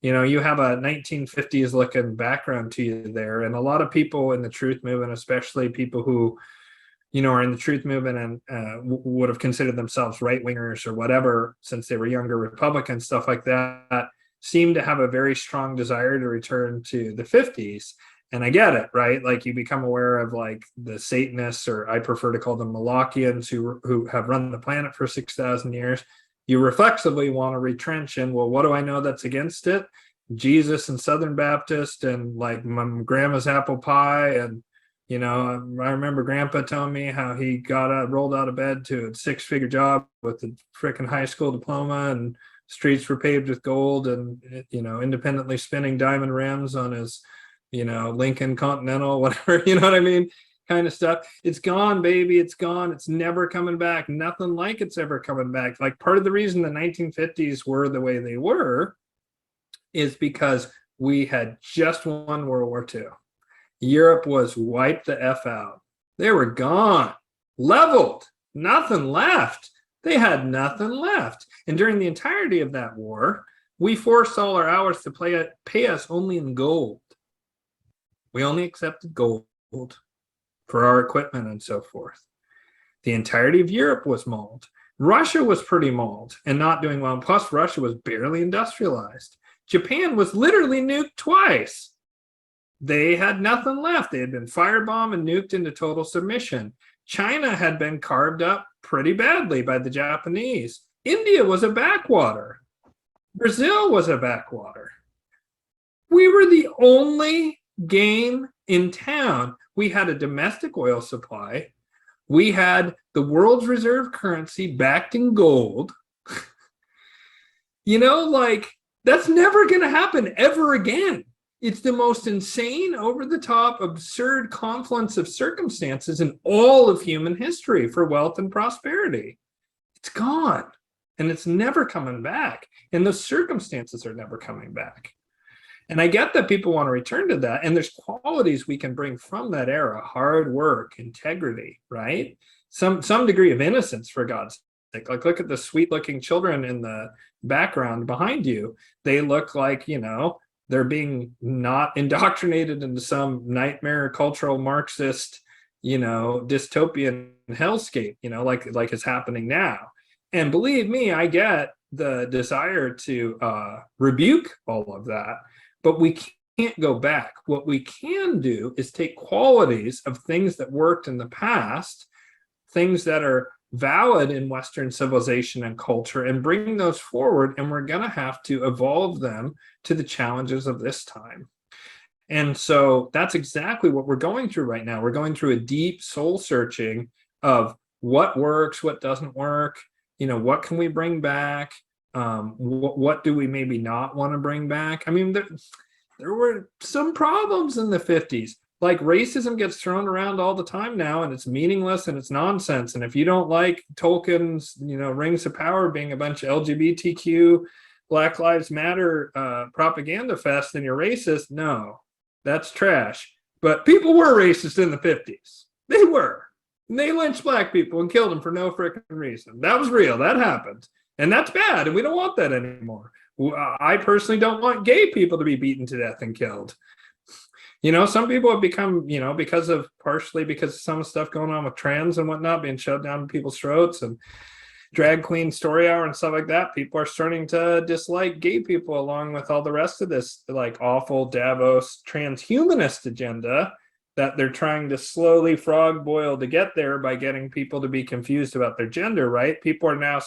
You have a 1950s looking background to you there. And a lot of people in the truth movement, especially people who, are in the truth movement and would have considered themselves right-wingers or whatever, since they were younger Republicans, stuff like that, seem to have a very strong desire to return to the 50s. And I get it, right? Like, you become aware of like the Satanists, or I prefer to call them Malachians, who have run the planet for 6,000 years. You reflexively want to retrench in, well, what do I know that's against it? Jesus and Southern Baptist and like my grandma's apple pie. And, I remember Grandpa telling me how he rolled out of bed to a 6-figure job with a freaking high school diploma, and streets were paved with gold, and, independently spinning diamond rims on his, Lincoln Continental, whatever, you know what I mean? Kind of stuff. It's gone, baby. It's gone. It's never coming back. Nothing like it's ever coming back. Like, part of the reason the 1950s were the way they were is because we had just won World War II. Europe was wiped the F out. They were gone, leveled, nothing left. They had nothing left. And during the entirety of that war, we forced all our allies to pay us only in gold. We only accepted gold for our equipment and so forth. The entirety of Europe was mauled. Russia was pretty mauled and not doing well. Plus, Russia was barely industrialized. Japan was literally nuked twice. They had nothing left. They had been firebombed and nuked into total submission. China had been carved up pretty badly by the Japanese. India was a backwater. Brazil was a backwater. We were the only game in town. We had a domestic oil supply. We had the world's reserve currency backed in gold. Like, that's never going to happen ever again. It's the most insane, over-the-top, absurd confluence of circumstances in all of human history for wealth and prosperity. It's gone, and it's never coming back. And those circumstances are never coming back. And I get that people want to return to that. And there's qualities we can bring from that era: hard work, integrity, right? Some degree of innocence, for God's sake. Like, look at the sweet looking children in the background behind you. They look like, they're being not indoctrinated into some nightmare cultural Marxist, dystopian hellscape, like is happening now. And believe me, I get the desire to rebuke all of that. But we can't go back. What we can do is take qualities of things that worked in the past, things that are valid in Western civilization and culture, and bring those forward. And we're going to have to evolve them to the challenges of this time. And so that's exactly what we're going through right now. We're going through a deep soul searching of what works, what doesn't work, what can we bring back? What do we maybe not want to bring back? I mean, there were some problems in the 50s. Like, racism gets thrown around all the time now, and it's meaningless and it's nonsense. And if you don't like Tolkien's, Rings of Power being a bunch of LGBTQ, Black Lives Matter propaganda fest, then you're racist. No, that's trash. But people were racist in the 50s. They were. And they lynched black people and killed them for no freaking reason. That was real. That happened. And that's bad, and we don't want that anymore. I personally don't want gay people to be beaten to death and killed. Some people have become, partially because of some stuff going on with trans and whatnot being shoved down people's throats, and drag queen story hour and stuff like that. People are starting to dislike gay people, along with all the rest of this, like, awful Davos transhumanist agenda that they're trying to slowly frog boil to get there by getting people to be confused about their gender, right? People are now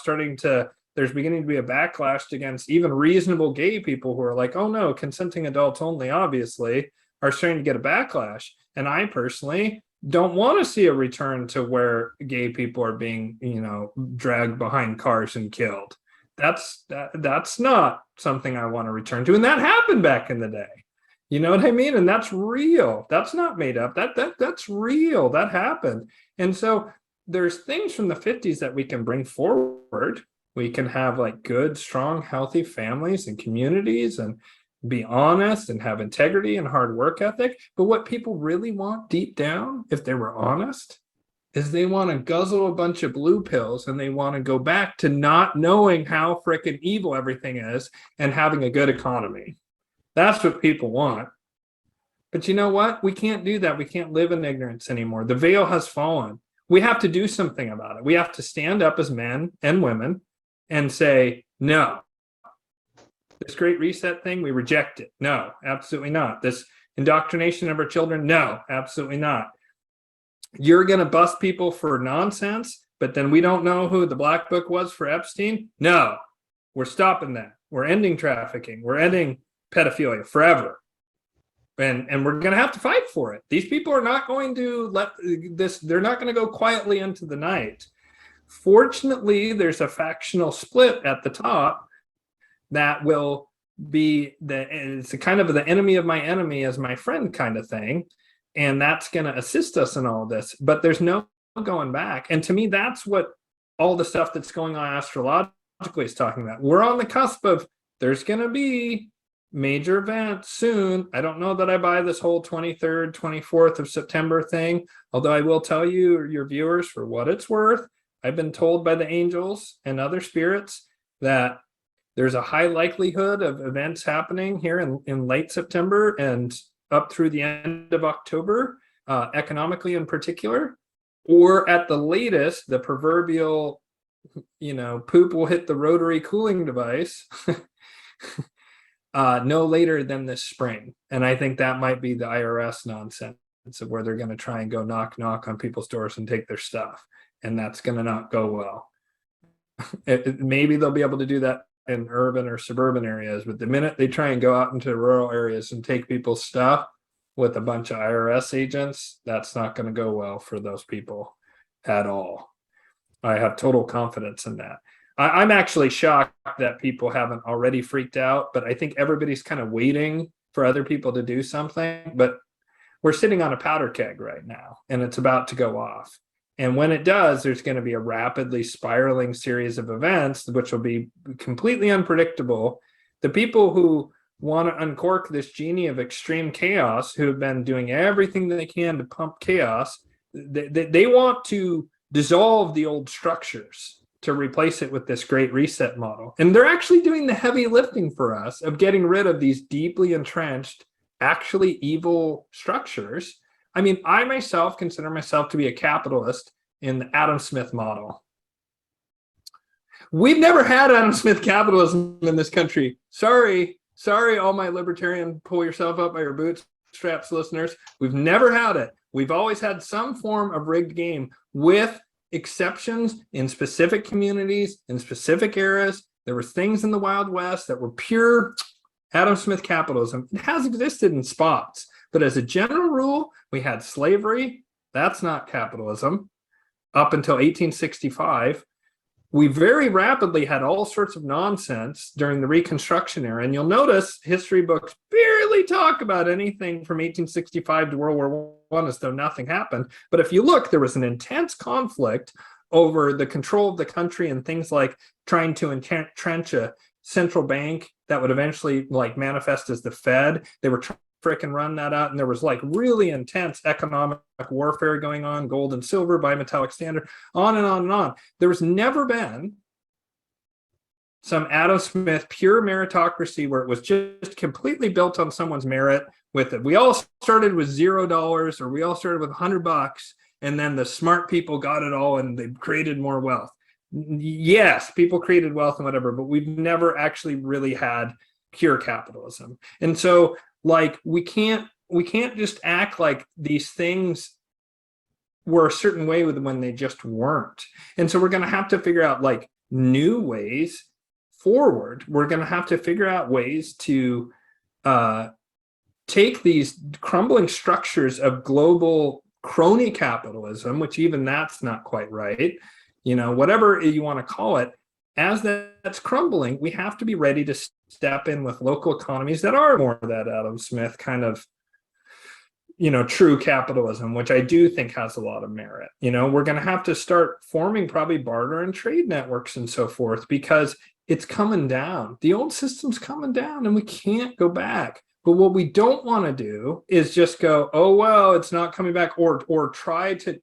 there's beginning to be a backlash against even reasonable gay people who are like, oh no, consenting adults only, obviously, are starting to get a backlash. And I personally don't want to see a return to where gay people are being, dragged behind cars and killed. That's not something I want to return to. And that happened back in the day. You know what I mean? And that's real. That's not made up. That's real. That happened. And so there's things from the 50s that we can bring forward. We can have, like, good, strong, healthy families and communities, and be honest and have integrity and hard work ethic. But what people really want deep down, if they were honest, is they want to guzzle a bunch of blue pills, and they want to go back to not knowing how frickin' evil everything is and having a good economy. That's what people want. But you know what? We can't do that. We can't live in ignorance anymore. The veil has fallen. We have to do something about it. We have to stand up as men and women and say, no, this Great Reset thing, we reject it. No, absolutely not. This indoctrination of our children, no, absolutely not. You're going to bust people for nonsense, but then we don't know who the black book was for Epstein? No, we're stopping that. We're ending trafficking. We're ending pedophilia forever. And we're going to have to fight for it. These people are not going to let this, they're not going to go quietly into the night. Fortunately, there's a factional split at the top that will be it's a kind of the enemy of my enemy is my friend kind of thing. And that's going to assist us in all this. But there's no going back. And to me, that's what all the stuff that's going on astrologically is talking about. We're on the cusp of, there's going to be major event soon. I don't know that I buy this whole 23rd, 24th of September thing, although I will tell you, your viewers, for what it's worth, I've been told by the angels and other spirits that there's a high likelihood of events happening here in late September and up through the end of October, economically in particular, or at the latest, the proverbial, poop will hit the rotary cooling device no later than this spring. And I think that might be the IRS nonsense of where they're going to try and go knock on people's doors and take their stuff. And that's going to not go well. Maybe they'll be able to do that in urban or suburban areas, but the minute they try and go out into rural areas and take people's stuff with a bunch of IRS agents, that's not going to go well for those people at all. I have total confidence in that. I'm actually shocked that people haven't already freaked out, but I think everybody's kind of waiting for other people to do something. But we're sitting on a powder keg right now, and it's about to go off. And when it does, there's going to be a rapidly spiraling series of events, which will be completely unpredictable. The people who want to uncork this genie of extreme chaos, who have been doing everything they can to pump chaos, they want to dissolve the old structures to replace it with this great reset model. And they're actually doing the heavy lifting for us of getting rid of these deeply entrenched, actually evil structures. I mean, I myself consider myself to be a capitalist in the Adam Smith model. We've never had Adam Smith capitalism in this country. Sorry, all my libertarian pull yourself up by your bootstraps listeners. We've never had it. We've always had some form of rigged game, with exceptions in specific communities, in specific eras. There were things in the Wild West that were pure Adam Smith capitalism. It has existed in spots, but as a general rule, we had slavery. That's not capitalism. Up until 1865, we very rapidly had all sorts of nonsense during the Reconstruction era. And you'll notice history books barely talk about anything from 1865 to World War I, as though nothing happened. But if you look, there was an intense conflict over the control of the country and things like trying to entrench a central bank that would eventually like manifest as the Fed. They were trying to frickin' run that out, and there was like really intense economic warfare going on, gold and silver, bimetallic standard, on and on and on. There was never been some Adam Smith pure meritocracy where it was just completely built on someone's merit. With it, we all started with $0, or we all started with $100, and then the smart people got it all and they created more wealth. Yes, people created wealth and whatever, but we've never actually really had pure capitalism. And so like we can't just act like these things were a certain way when they just weren't. And so we're going to have to figure out like new ways forward. We're going to have to figure out ways to take these crumbling structures of global crony capitalism, which even that's not quite right, you know, whatever you want to call it. As that's crumbling, we have to be ready to step in with local economies that are more of that Adam Smith kind of, you know, true capitalism, which I do think has a lot of merit. You know, we're going to have to start forming probably barter and trade networks and so forth, because it's coming down. The old system's coming down and we can't go back. But what we don't want to do is just go, oh, well, it's not coming back, or try to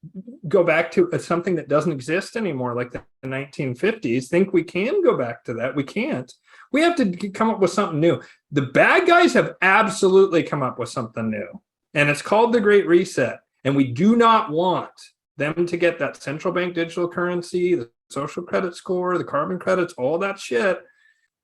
go back to something that doesn't exist anymore, like the 1950s. Think we can go back to that. We can't. We have to come up with something new. The bad guys have absolutely come up with something new, and it's called the Great Reset. And we do not want them to get that central bank digital currency, the social credit score, the carbon credits, all that shit.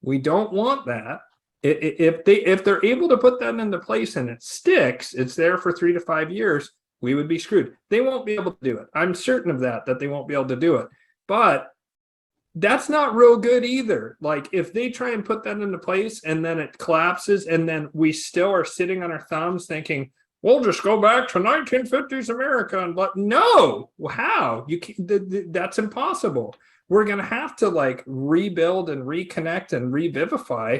We don't want that. If they're able to put that into place and it sticks, it's there for 3 to 5 years, we would be screwed. They won't be able to do it. I'm certain of that they won't be able to do it. But that's not real good either. Like if they try and put that into place and then it collapses, and then we still are sitting on our thumbs thinking, we'll just go back to 1950s America. And but no, how? You can't, that's impossible. We're going to have to like rebuild and reconnect and revivify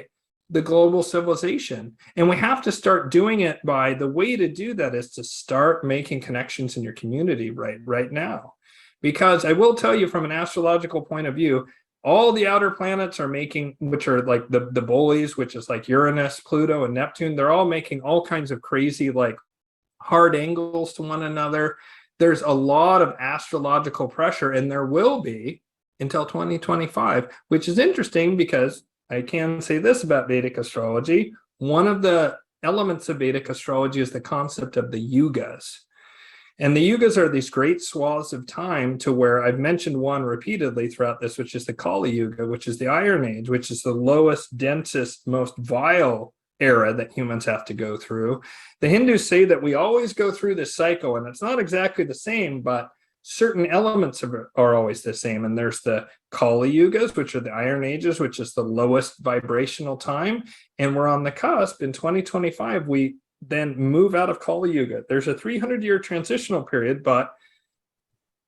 the global civilization. And we have to start doing it by, the way to do that is to start making connections in your community right now. Because I will tell you, from an astrological point of view, all the outer planets are making, which are like the bullies, which is like Uranus, Pluto, and Neptune, they're all making all kinds of crazy, like hard angles to one another. There's a lot of astrological pressure, and there will be until 2025, which is interesting because I can say this about Vedic astrology. One of the elements of Vedic astrology is the concept of the yugas. And the yugas are these great swaths of time, to where I've mentioned one repeatedly throughout this, which is the Kali Yuga, which is the Iron Age, which is the lowest, densest, most vile era that humans have to go through. The Hindus say that we always go through this cycle, and it's not exactly the same, but certain elements of it are always the same. And there's the Kali Yugas, which are the Iron Ages, which is the lowest vibrational time. And we're on the cusp. In 2025, we then move out of Kali Yuga. There's a 300-year transitional period, but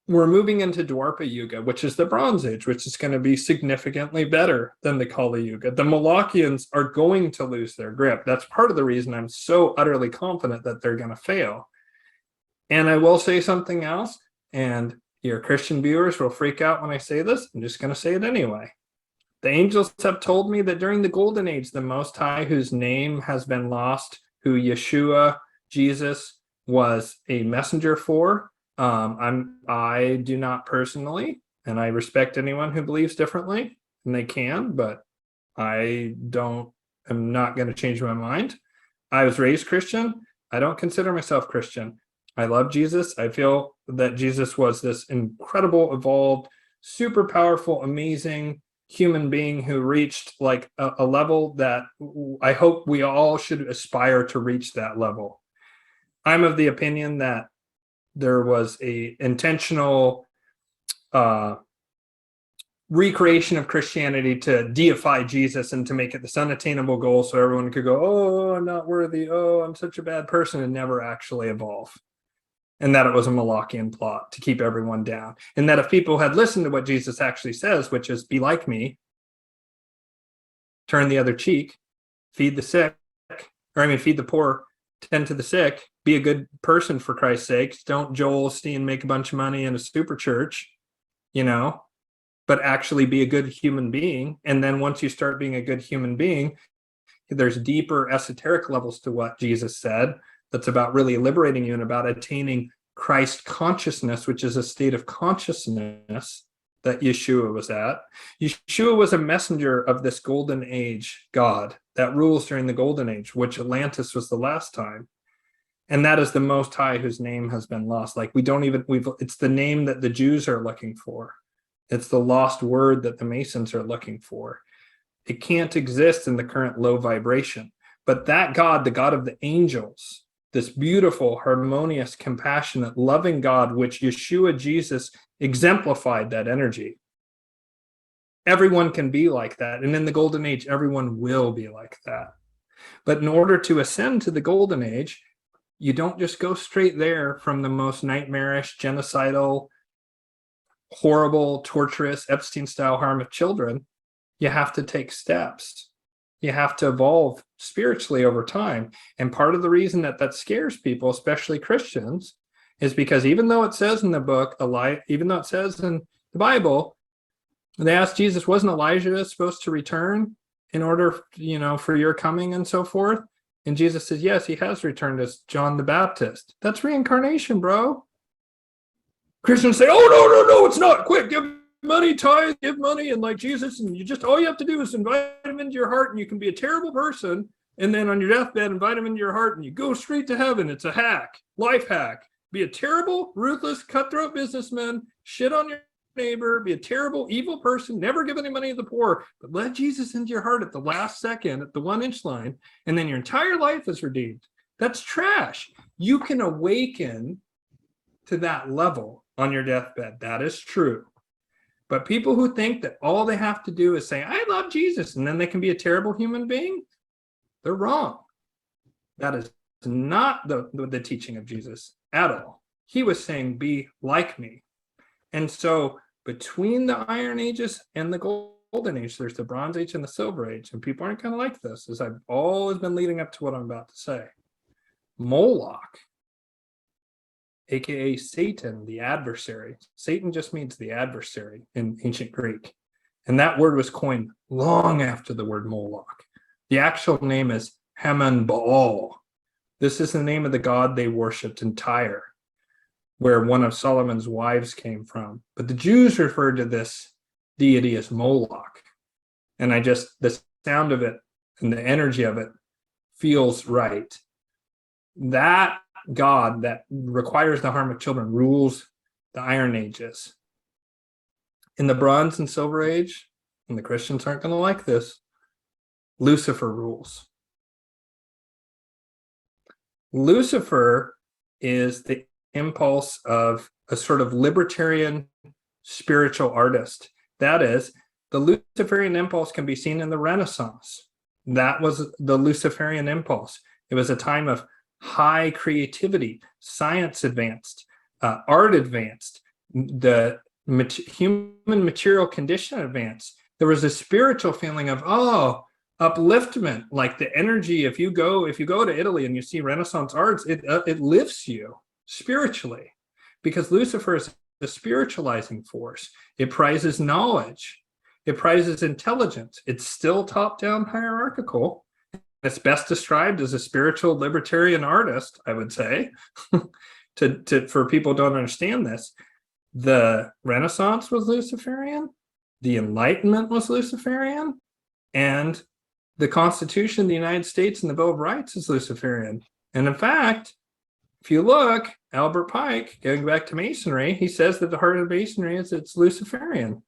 we're moving into Dwapara Yuga, which is the Bronze Age, which is going to be significantly better than the Kali Yuga. The Malachians are going to lose their grip. That's part of the reason I'm so utterly confident that they're going to fail. And I will say something else, and your Christian viewers will freak out when I say this. I'm just going to say it anyway. The angels have told me that during the Golden Age, the Most High, whose name has been lost, who Yeshua, Jesus, was a messenger for, I do not personally, and I respect anyone who believes differently, and they can, but I'm not going to change my mind. I was raised Christian. I don't consider myself Christian. I love Jesus. I feel that Jesus was this incredible, evolved, super powerful, amazing human being who reached like a level that I hope we all should aspire to reach that level. I'm of the opinion that there was a intentional recreation of Christianity to deify Jesus and to make it this unattainable goal so everyone could go, oh, I'm not worthy. Oh, I'm such a bad person, and never actually evolve. And that it was a Malachian plot to keep everyone down. And that if people had listened to what Jesus actually says, which is be like me, turn the other cheek, feed the poor, tend to the sick, be a good person for Christ's sake. Don't Joel Osteen make a bunch of money in a super church, but actually be a good human being. And then once you start being a good human being, there's deeper esoteric levels to what Jesus said that's about really liberating you and about attaining Christ consciousness, which is a state of consciousness that Yeshua was at. Yeshua was a messenger of this golden age God that rules during the golden age, which Atlantis was the last time. And that is the Most High, whose name has been lost. Like it's the name that the Jews are looking for. It's the lost word that the Masons are looking for. It can't exist in the current low vibration. But that God, the God of the angels, this beautiful, harmonious, compassionate, loving God, which Yeshua, Jesus, exemplified that energy. Everyone can be like that. And in the golden age, everyone will be like that. But in order to ascend to the golden age, you don't just go straight there from the most nightmarish, genocidal, horrible, torturous, Epstein-style harm of children. You have to take steps. You have to evolve spiritually over time. And part of the reason that scares people, especially Christians, is because even though it says in the book, even though it says in the Bible, they asked Jesus, wasn't Elijah supposed to return in order, for your coming and so forth? And Jesus says, yes, he has returned as John the Baptist. That's reincarnation, bro. Christians say, oh, no, it's not. Quick, give money, tithe, give money, and like Jesus, and all you have to do is invite him into your heart, and you can be a terrible person, and then on your deathbed, invite him into your heart, and you go straight to heaven. It's a hack, life hack. Be a terrible, ruthless, cutthroat businessman, shit on your neighbor, be a terrible, evil person, never give any money to the poor, but let Jesus into your heart at the last second, at the 1-inch line, and then your entire life is redeemed. That's trash. You can awaken to that level on your deathbed. That is true. But people who think that all they have to do is say, I love Jesus, and then they can be a terrible human being, they're wrong. That is not the teaching of Jesus at all. He was saying, be like me. And so between the Iron Ages and the Golden Age, there's the Bronze Age and the Silver Age. And people aren't going to like this, as I've always been leading up to what I'm about to say. Moloch, aka Satan, the adversary. Satan just means the adversary in ancient Greek. And that word was coined long after the word Moloch. The actual name is Haman Baal. This is the name of the god they worshipped in Tyre, where one of Solomon's wives came from. But the Jews referred to this deity as Moloch. And the sound of it and the energy of it feels right. That God that requires the harm of children rules the Iron Ages. In the Bronze and Silver Age, and the Christians aren't going to like this, Lucifer rules. Lucifer is the impulse of a sort of libertarian spiritual artist. That is, the Luciferian impulse can be seen in the Renaissance. That was the Luciferian impulse. It was a time of high creativity, science advanced, art advanced, the human material condition advanced. There was a spiritual feeling of, oh, upliftment, like the energy. If you go to Italy and you see Renaissance arts, it lifts you spiritually, because Lucifer is the spiritualizing force. It prizes knowledge. It prizes intelligence. It's still top-down hierarchical. It's best described as a spiritual libertarian artist, I would say, for people who don't understand this. The Renaissance was Luciferian, the Enlightenment was Luciferian, and the Constitution of the United States and the Bill of Rights is Luciferian. And in fact, if you look, Albert Pike, going back to Masonry, he says that the heart of Masonry is it's Luciferian.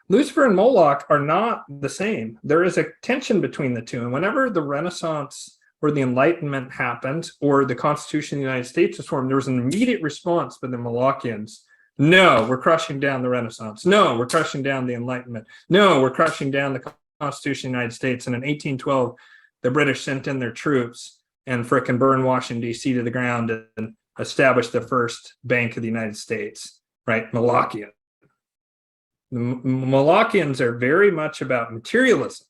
Lucifer and Moloch are not the same. There is a tension between the two. And whenever the Renaissance or the Enlightenment happened, or the Constitution of the United States was formed, there was an immediate response by the Molochians. No, we're crushing down the Renaissance. No, we're crushing down the Enlightenment. No, we're crushing down the Constitution of the United States. And in 1812, the British sent in their troops and frickin' burned Washington, D.C. to the ground and established the first bank of the United States, right? Molochian. The Molochians are very much about materialism.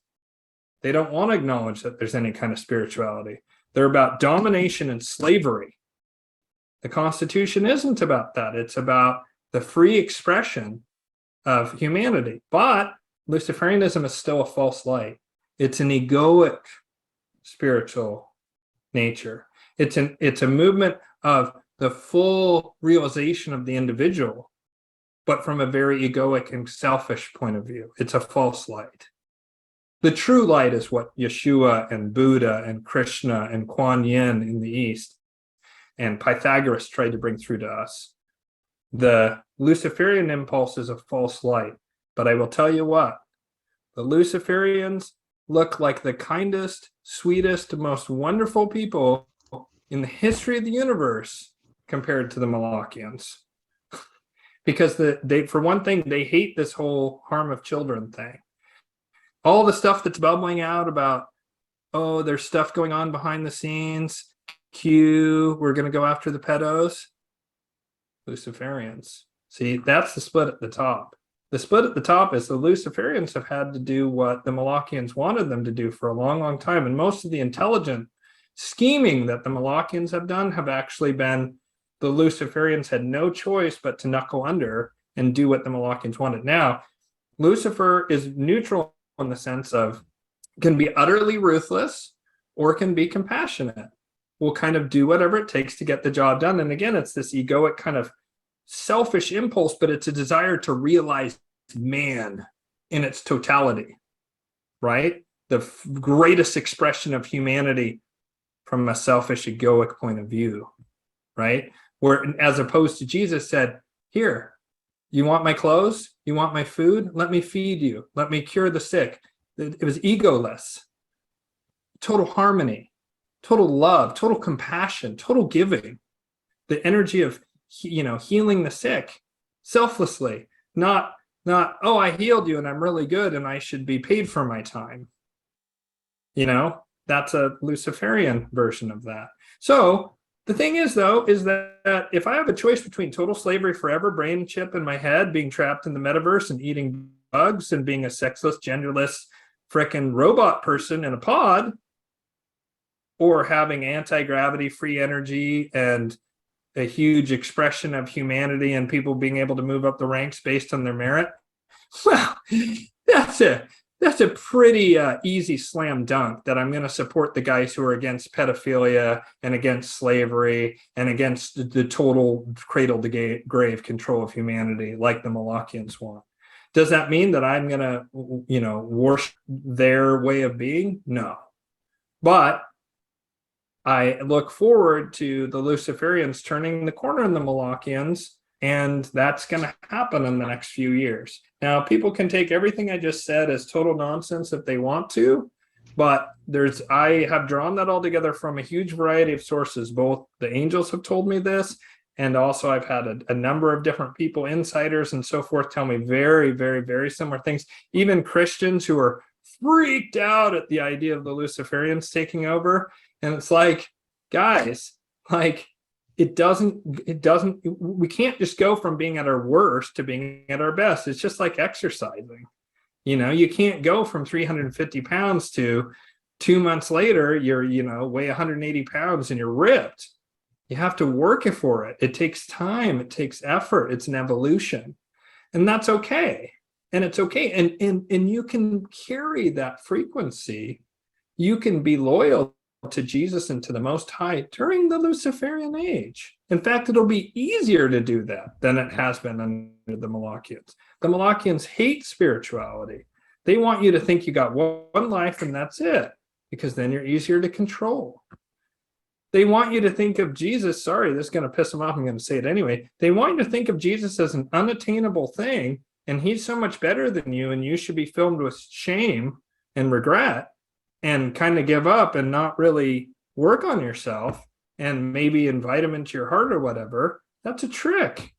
They don't want to acknowledge that there's any kind of spirituality. They're about domination and slavery. The Constitution isn't about that. It's about the free expression of humanity. But Luciferianism is still a false light. It's an egoic spiritual nature. It's a movement of the full realization of the individual, but from a very egoic and selfish point of view. It's a false light. The true light is what Yeshua and Buddha and Krishna and Kuan Yin in the East and Pythagoras tried to bring through to us. The Luciferian impulse is a false light, but I will tell you what, the Luciferians look like the kindest, sweetest, most wonderful people in the history of the universe compared to the Molochians. Because they, for one thing, they hate this whole harm of children thing. All the stuff that's bubbling out about, oh, there's stuff going on behind the scenes. Q, we're going to go after the pedos. Luciferians. See, that's the split at the top. The split at the top is the Luciferians have had to do what the Molochians wanted them to do for a long, long time. And most of the intelligent scheming that the Molochians have done have actually been the Luciferians had no choice but to knuckle under and do what the Molochians wanted. Now, Lucifer is neutral in the sense of can be utterly ruthless or can be compassionate. Will kind of do whatever it takes to get the job done. And again, it's this egoic kind of selfish impulse, but it's a desire to realize man in its totality, right? The greatest expression of humanity from a selfish, egoic point of view, right? Where, as opposed to Jesus said, here, you want my clothes? You want my food? Let me feed you. Let me cure the sick. It was egoless, total harmony, total love, total compassion, total giving, the energy of, healing the sick selflessly, not, oh, I healed you and I'm really good and I should be paid for my time. That's a Luciferian version of that. So the thing is, though, is that if I have a choice between total slavery forever, brain chip in my head, being trapped in the metaverse and eating bugs and being a sexless, genderless, frickin' robot person in a pod, or having anti-gravity, free energy, and a huge expression of humanity and people being able to move up the ranks based on their merit, well, that's a pretty easy slam dunk that I'm going to support the guys who are against pedophilia and against slavery and against the total cradle to grave control of humanity like the Molochians want. Does that mean that I'm going to, worship their way of being? No. But I look forward to the Luciferians turning the corner on the Molochians, and that's going to happen in the next few years. Now, people can take everything I just said as total nonsense if they want to, But I have drawn that all together from a huge variety of sources. Both the angels have told me this, and also I've had a number of different people, insiders and so forth, tell me very, very, very similar things. Even Christians who are freaked out at the idea of the Luciferians taking over. And it's like, guys, like, we can't just go from being at our worst to being at our best. It's just like exercising. You can't go from 350 pounds to 2 months later, you're, weigh 180 pounds and you're ripped. You have to work for it. It takes time. It takes effort. It's an evolution. And that's okay. And it's okay. And you can carry that frequency. You can be loyal to Jesus and to the Most High during the Luciferian age. In fact, it'll be easier to do that than it has been under the Malachians. The Malachians hate spirituality. They want you to think you got one life and that's it, because then you're easier to control. They want you to think of Jesus, sorry, this is going to piss them off, I'm going to say it anyway. They want you to think of Jesus as an unattainable thing, and he's so much better than you, and you should be filled with shame and regret and kind of give up and not really work on yourself and maybe invite him into your heart or whatever. That's a trick.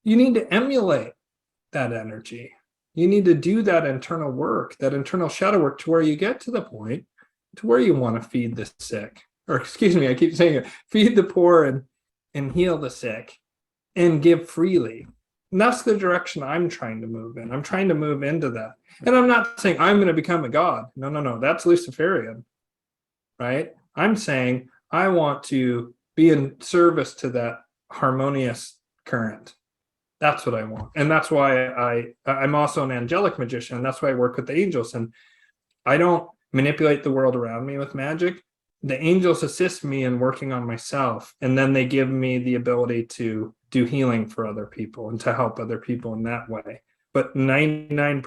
You need to emulate that energy. You need to do that internal work, that internal shadow work, to where you get to the point to where you want to feed the sick. Or excuse me, I keep saying it, feed the poor and heal the sick and give freely. And that's the direction I'm trying to move in. I'm trying to move into that. And I'm not saying I'm going to become a god. No. That's Luciferian, right? I'm saying I want to be in service to that harmonious current. That's what I want. And that's why I'm also an angelic magician. And that's why I work with the angels. And I don't manipulate the world around me with magic. The angels assist me in working on myself, and then they give me the ability to do healing for other people and to help other people in that way. But 99%,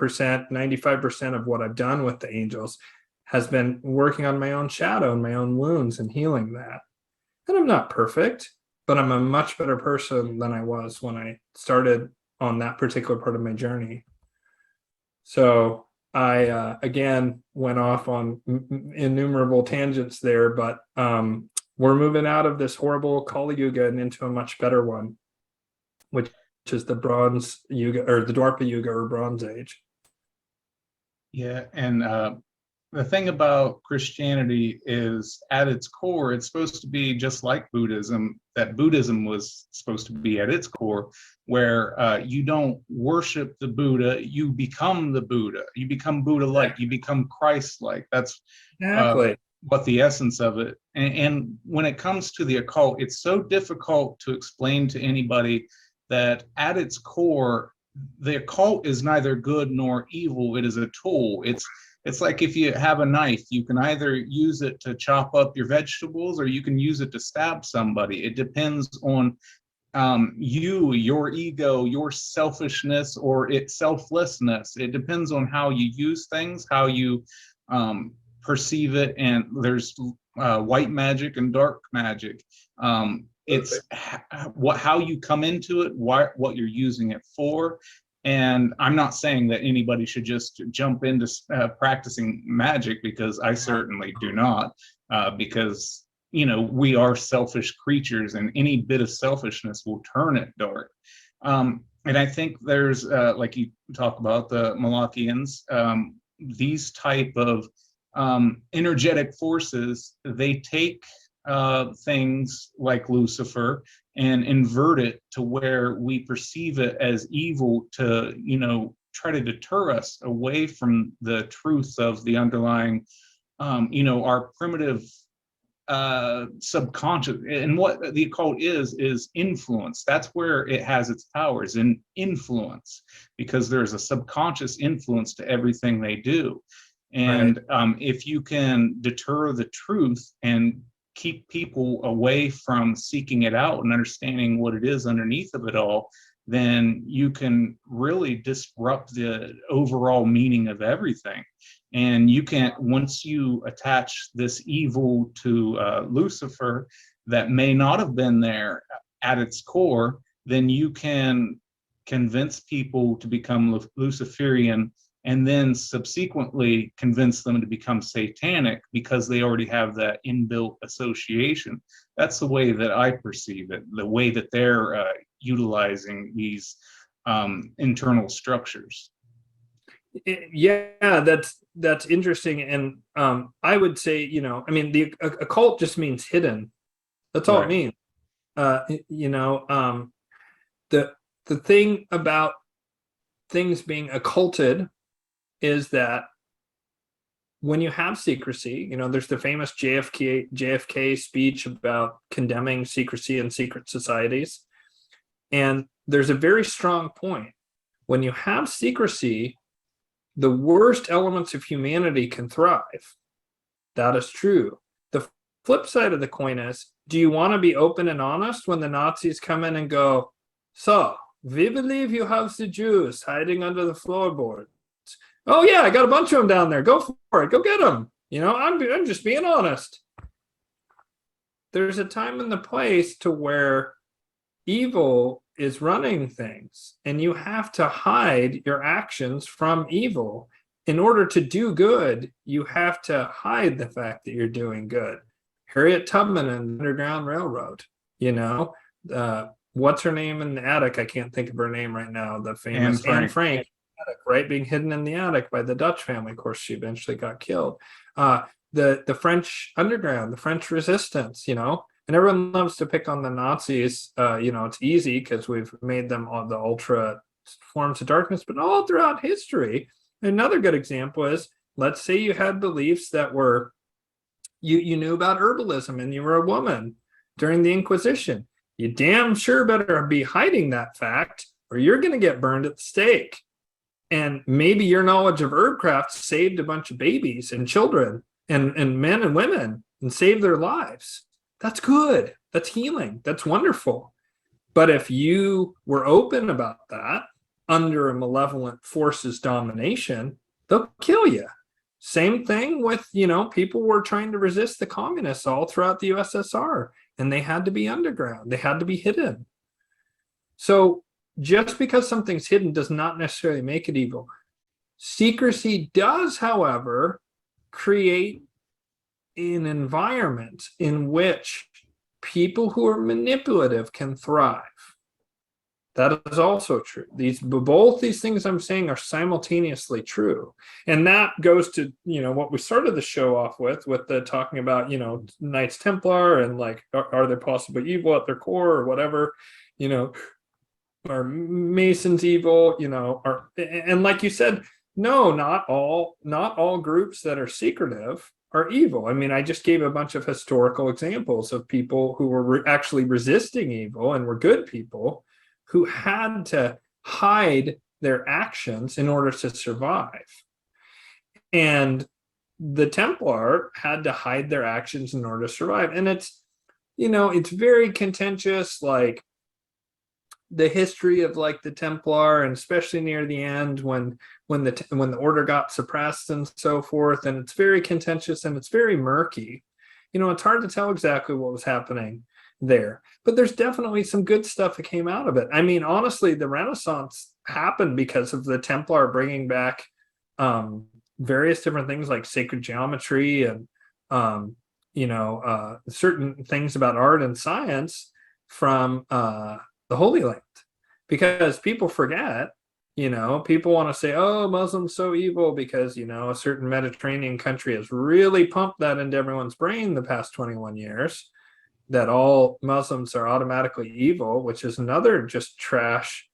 95% of what I've done with the angels has been working on my own shadow and my own wounds and healing that. And I'm not perfect, but I'm a much better person than I was when I started on that particular part of my journey. So I, again, went off on innumerable tangents there, but we're moving out of this horrible Kali Yuga and into a much better one, which is the Bronze Yuga, or the Dwapara Yuga, or Bronze Age. Yeah, and the thing about Christianity is, at its core, it's supposed to be just like Buddhism, that Buddhism was supposed to be at its core, where you don't worship the Buddha, you become the Buddha. You become Buddha-like, you become Christ-like. That's exactly what the essence of it. And when it comes to the occult, it's so difficult to explain to anybody that at its core, the occult is neither good nor evil. It is a tool. It's like if you have a knife, you can either use it to chop up your vegetables or you can use it to stab somebody. It depends on your ego, your selfishness, or its selflessness. It depends on how you use things, how you perceive it. And there's white magic and dark magic. It's how you come into it, what you're using it for. And I'm not saying that anybody should just jump into practicing magic, because I certainly do not, because, we are selfish creatures, and any bit of selfishness will turn it dark. And I think there's, like you talk about the Malachians, these type of energetic forces, they take things like Lucifer and invert it to where we perceive it as evil, to try to deter us away from the truth of the underlying our primitive subconscious. And what the occult is influence. That's where it has its powers, in influence, because there's a subconscious influence to everything they do. And if you can deter the truth and keep people away from seeking it out and understanding what it is underneath of it all, then you can really disrupt the overall meaning of everything. And you can't, once you attach this evil to Lucifer that may not have been there at its core, then you can convince people to become Luciferian and then subsequently convince them to become satanic because they already have that inbuilt association. That's the way that I perceive it, the way that they're utilizing these internal structures. Yeah, that's interesting. And I would say, I mean, the occult just means hidden. That's all it means. The thing about things being occulted is that when you have secrecy, there's the famous JFK speech about condemning secrecy in secret societies. And there's a very strong point. When you have secrecy, the worst elements of humanity can thrive. That is true. The flip side of the coin is, do you want to be open and honest when the Nazis come in and go, so we believe you have the Jews hiding under the floorboards. Oh yeah, I got a bunch of them down there. Go for it. Go get them. I'm just being honest. There's a time and the place to where evil is running things, and you have to hide your actions from evil. In order to do good, you have to hide the fact that you're doing good. Harriet Tubman and the Underground Railroad, what's her name in the attic? I can't think of her name right now. The famous Anne Frank, right, being hidden in the attic by the Dutch family. Of course, she eventually got killed. The French underground, the French resistance, and everyone loves to pick on the Nazis. It's easy because we've made them all the ultra forms of darkness, but all throughout history. Another good example is, let's say you had beliefs that were, you knew about herbalism and you were a woman during the Inquisition. You damn sure better be hiding that fact or you're going to get burned at the stake. And maybe your knowledge of herbcraft saved a bunch of babies and children and men and women and saved their lives. That's good. That's healing. That's wonderful. But if you were open about that under a malevolent force's domination, they'll kill you. Same thing with, people were trying to resist the communists all throughout the USSR, and they had to be underground. They had to be hidden. So just because something's hidden does not necessarily make it evil. Secrecy does, however, create an environment in which people who are manipulative can thrive. That is also true. Both these things I'm saying are simultaneously true. And that goes to, what we started the show off with the talking about, Knights Templar and like, are they possibly evil at their core or whatever, are Masons evil, and like you said, no, not all groups that are secretive are evil. I mean, I just gave a bunch of historical examples of people who were actually resisting evil and were good people who had to hide their actions in order to survive. And the Templar had to hide their actions in order to survive. And it's very contentious, like the history of like the Templar, and especially near the end when the order got suppressed and so forth. And it's very contentious and it's very murky. It's hard to tell exactly what was happening there, but there's definitely some good stuff that came out of it. I mean, honestly, the Renaissance happened because of the Templar bringing back various different things like sacred geometry and certain things about art and science from the Holy Land, because people forget, people want to say, oh, Muslims so evil because, a certain Mediterranean country has really pumped that into everyone's brain the past 21 years, that all Muslims are automatically evil, which is another just trash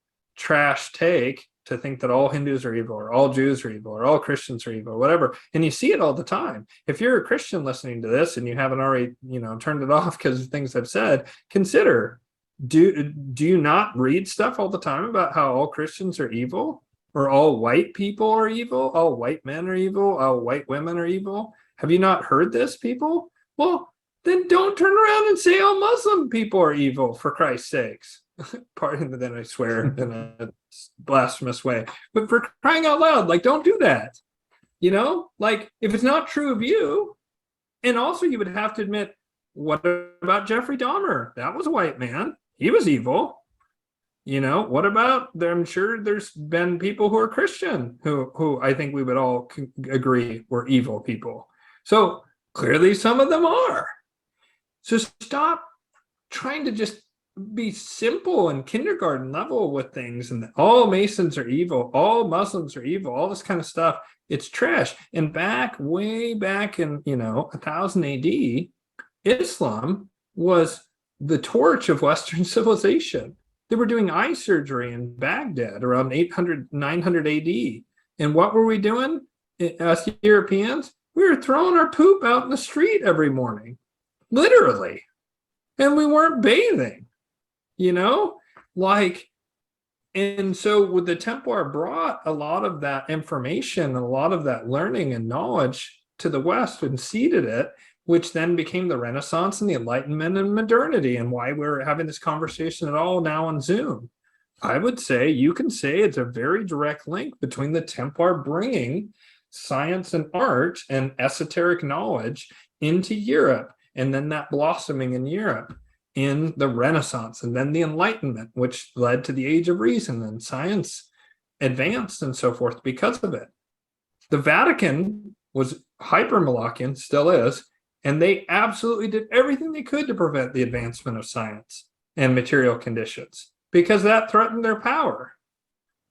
take to think that all Hindus are evil or all Jews are evil or all Christians are evil or whatever. And you see it all the time. If you're a Christian listening to this and you haven't already, turned it off because of things I've said, consider, do you not read stuff all the time about how all Christians are evil, or all white people are evil, all white men are evil, all white women are evil? Have you not heard this, people? Well, then don't turn around and say all Muslim people are evil, for Christ's sakes. Pardon, but then I swear in a blasphemous way. But for crying out loud, like, don't do that. Like, if it's not true of you, and also you would have to admit, what about Jeffrey Dahmer? That was a white man. He was evil. What about, I'm sure there's been people who are Christian who I think we would all agree were evil people. So clearly some of them are. So stop trying to just be simple and kindergarten level with things, and all Masons are evil, all Muslims are evil, all this kind of stuff. It's trash. And way back in 1000 AD, Islam was the torch of Western civilization. They were doing eye surgery in Baghdad around 800, 900 AD. And what were we doing? Us Europeans, we were throwing our poop out in the street every morning, literally. And we weren't bathing, and so with the Templar brought a lot of that information and a lot of that learning and knowledge to the West and seeded it, which then became the Renaissance and the Enlightenment and modernity, and why we're having this conversation at all now on Zoom. I would say, you can say it's a very direct link between the Templar bringing science and art and esoteric knowledge into Europe, and then that blossoming in Europe in the Renaissance, and then the Enlightenment, which led to the Age of Reason, and science advanced and so forth because of it. The Vatican was hyper-Malachian, still is, and they absolutely did everything they could to prevent the advancement of science and material conditions, because that threatened their power.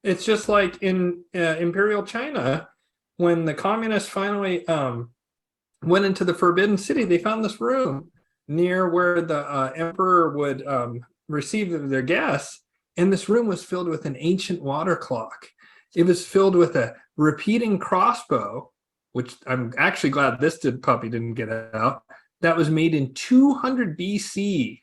It's just like in Imperial China, when the communists finally went into the Forbidden City, they found this room near where the emperor would receive their guests, and this room was filled with an ancient water clock. It was filled with a repeating crossbow, which I'm actually glad this puppy didn't get out, that was made in 200 BC.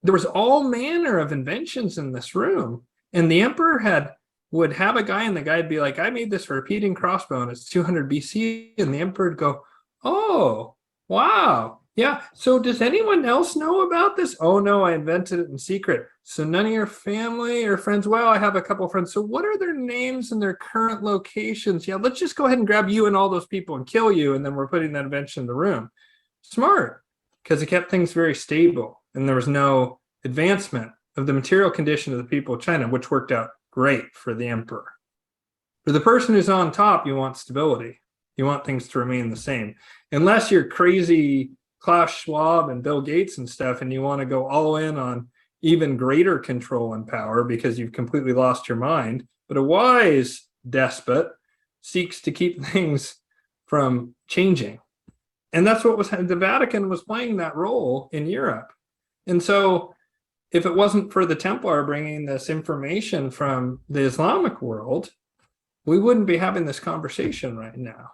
There was all manner of inventions in this room, and the emperor would have a guy, and the guy'd be like, I made this repeating crossbow and it's 200 BC, and the emperor would go, oh, wow. Yeah, so does anyone else know about this? Oh no, I invented it in secret. So none of your family or friends? Well, I have a couple of friends. So what are their names and their current locations? Yeah, let's just go ahead and grab you and all those people and kill you, and then we're putting that invention in the room. Smart, because it kept things very stable, and there was no advancement of the material condition of the people of China, which worked out great for the emperor. For the person who's on top, you want stability. You want things to remain the same. Unless you're crazy Klaus Schwab and Bill Gates and stuff, and you want to go all in on even greater control and power because you've completely lost your mind. But a wise despot seeks to keep things from changing. And that's what the Vatican was playing that role in Europe. And so if it wasn't for the Templar bringing this information from the Islamic world, we wouldn't be having this conversation right now.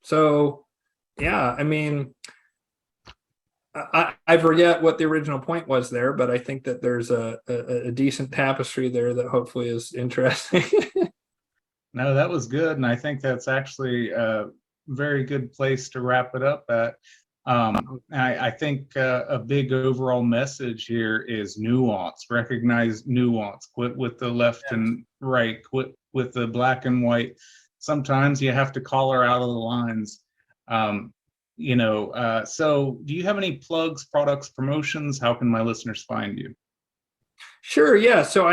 So, yeah, I mean, I forget what the original point was there, but I think that there's a decent tapestry there that hopefully is interesting. No, that was good. And I think that's actually a very good place to wrap it up at. I think a big overall message here is nuance. Recognize nuance. Quit with the left and right. Quit with the black and white. Sometimes you have to call her out of the lines. So do you have any plugs, products, promotions? How can my listeners find you? Sure. Yeah. So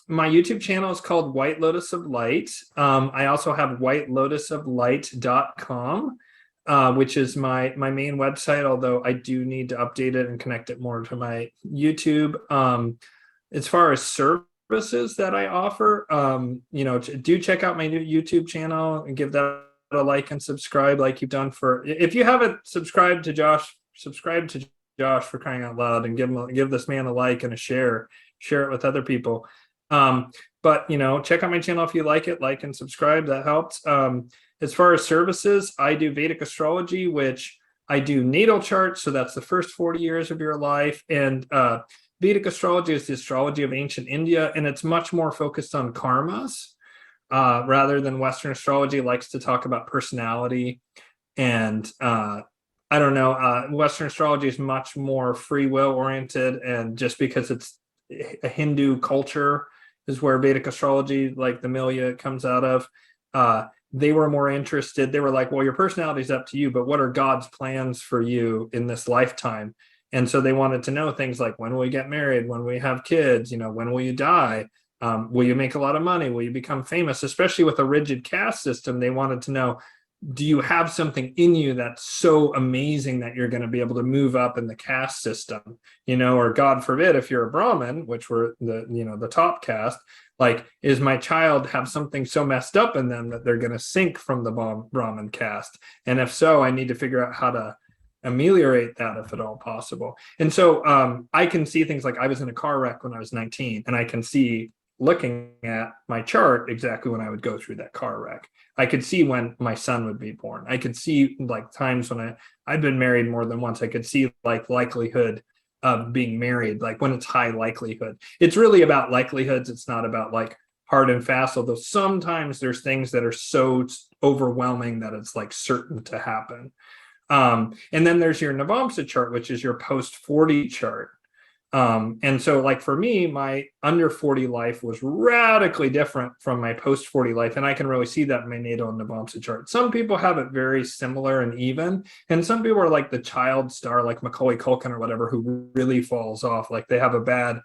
my YouTube channel is called White Lotus of Light. I also have whitelotusoflight.com, which is my main website, although I do need to update it and connect it more to my YouTube. As far as services that I offer, do check out my new YouTube channel and give that a like and subscribe like you've done if you haven't subscribed to Josh, subscribe to Josh, for crying out loud, and give this man a like and a share it with other people. But check out my channel if you like it, like and subscribe, that helps. As far as services, I do Vedic astrology, which I do natal charts, so that's the first 40 years of your life, and Vedic astrology is the astrology of ancient India, and it's much more focused on karmas. Rather than Western astrology likes to talk about personality, and Western astrology is much more free will oriented, and just because it's a Hindu culture is where Vedic astrology, like the milieu, comes out of. They were more interested. They were like, well, your personality is up to you, but what are God's plans for you in this lifetime? And so they wanted to know things like, when will you get married? When will you have kids? When will you die? Will you make a lot of money? Will you become famous? Especially with a rigid caste system, they wanted to know, do you have something in you that's so amazing that you're going to be able to move up in the caste system? Or God forbid, if you're a Brahmin, which were the top caste, like, is my child have something so messed up in them that they're going to sink from the Brahmin caste? And if so, I need to figure out how to ameliorate that if at all possible. And so I can see things like, I was in a car wreck when I was 19, and I can see, looking at my chart, exactly when I would go through that car wreck. I could see when my son would be born. I could see like times when I'd been married more than once. I could see like likelihood of being married, like when it's high likelihood. It's really about likelihoods. It's not about like hard and fast, although sometimes there's things that are so overwhelming that it's like certain to happen. And then there's your Navamsa chart, which is your post 40 chart. And so like for me, my under 40 life was radically different from my post 40 life. And I can really see that in my natal and Navamsa chart. Some people have it very similar and even, and some people are like the child star, like Macaulay Culkin or whatever, who really falls off. Like they have a bad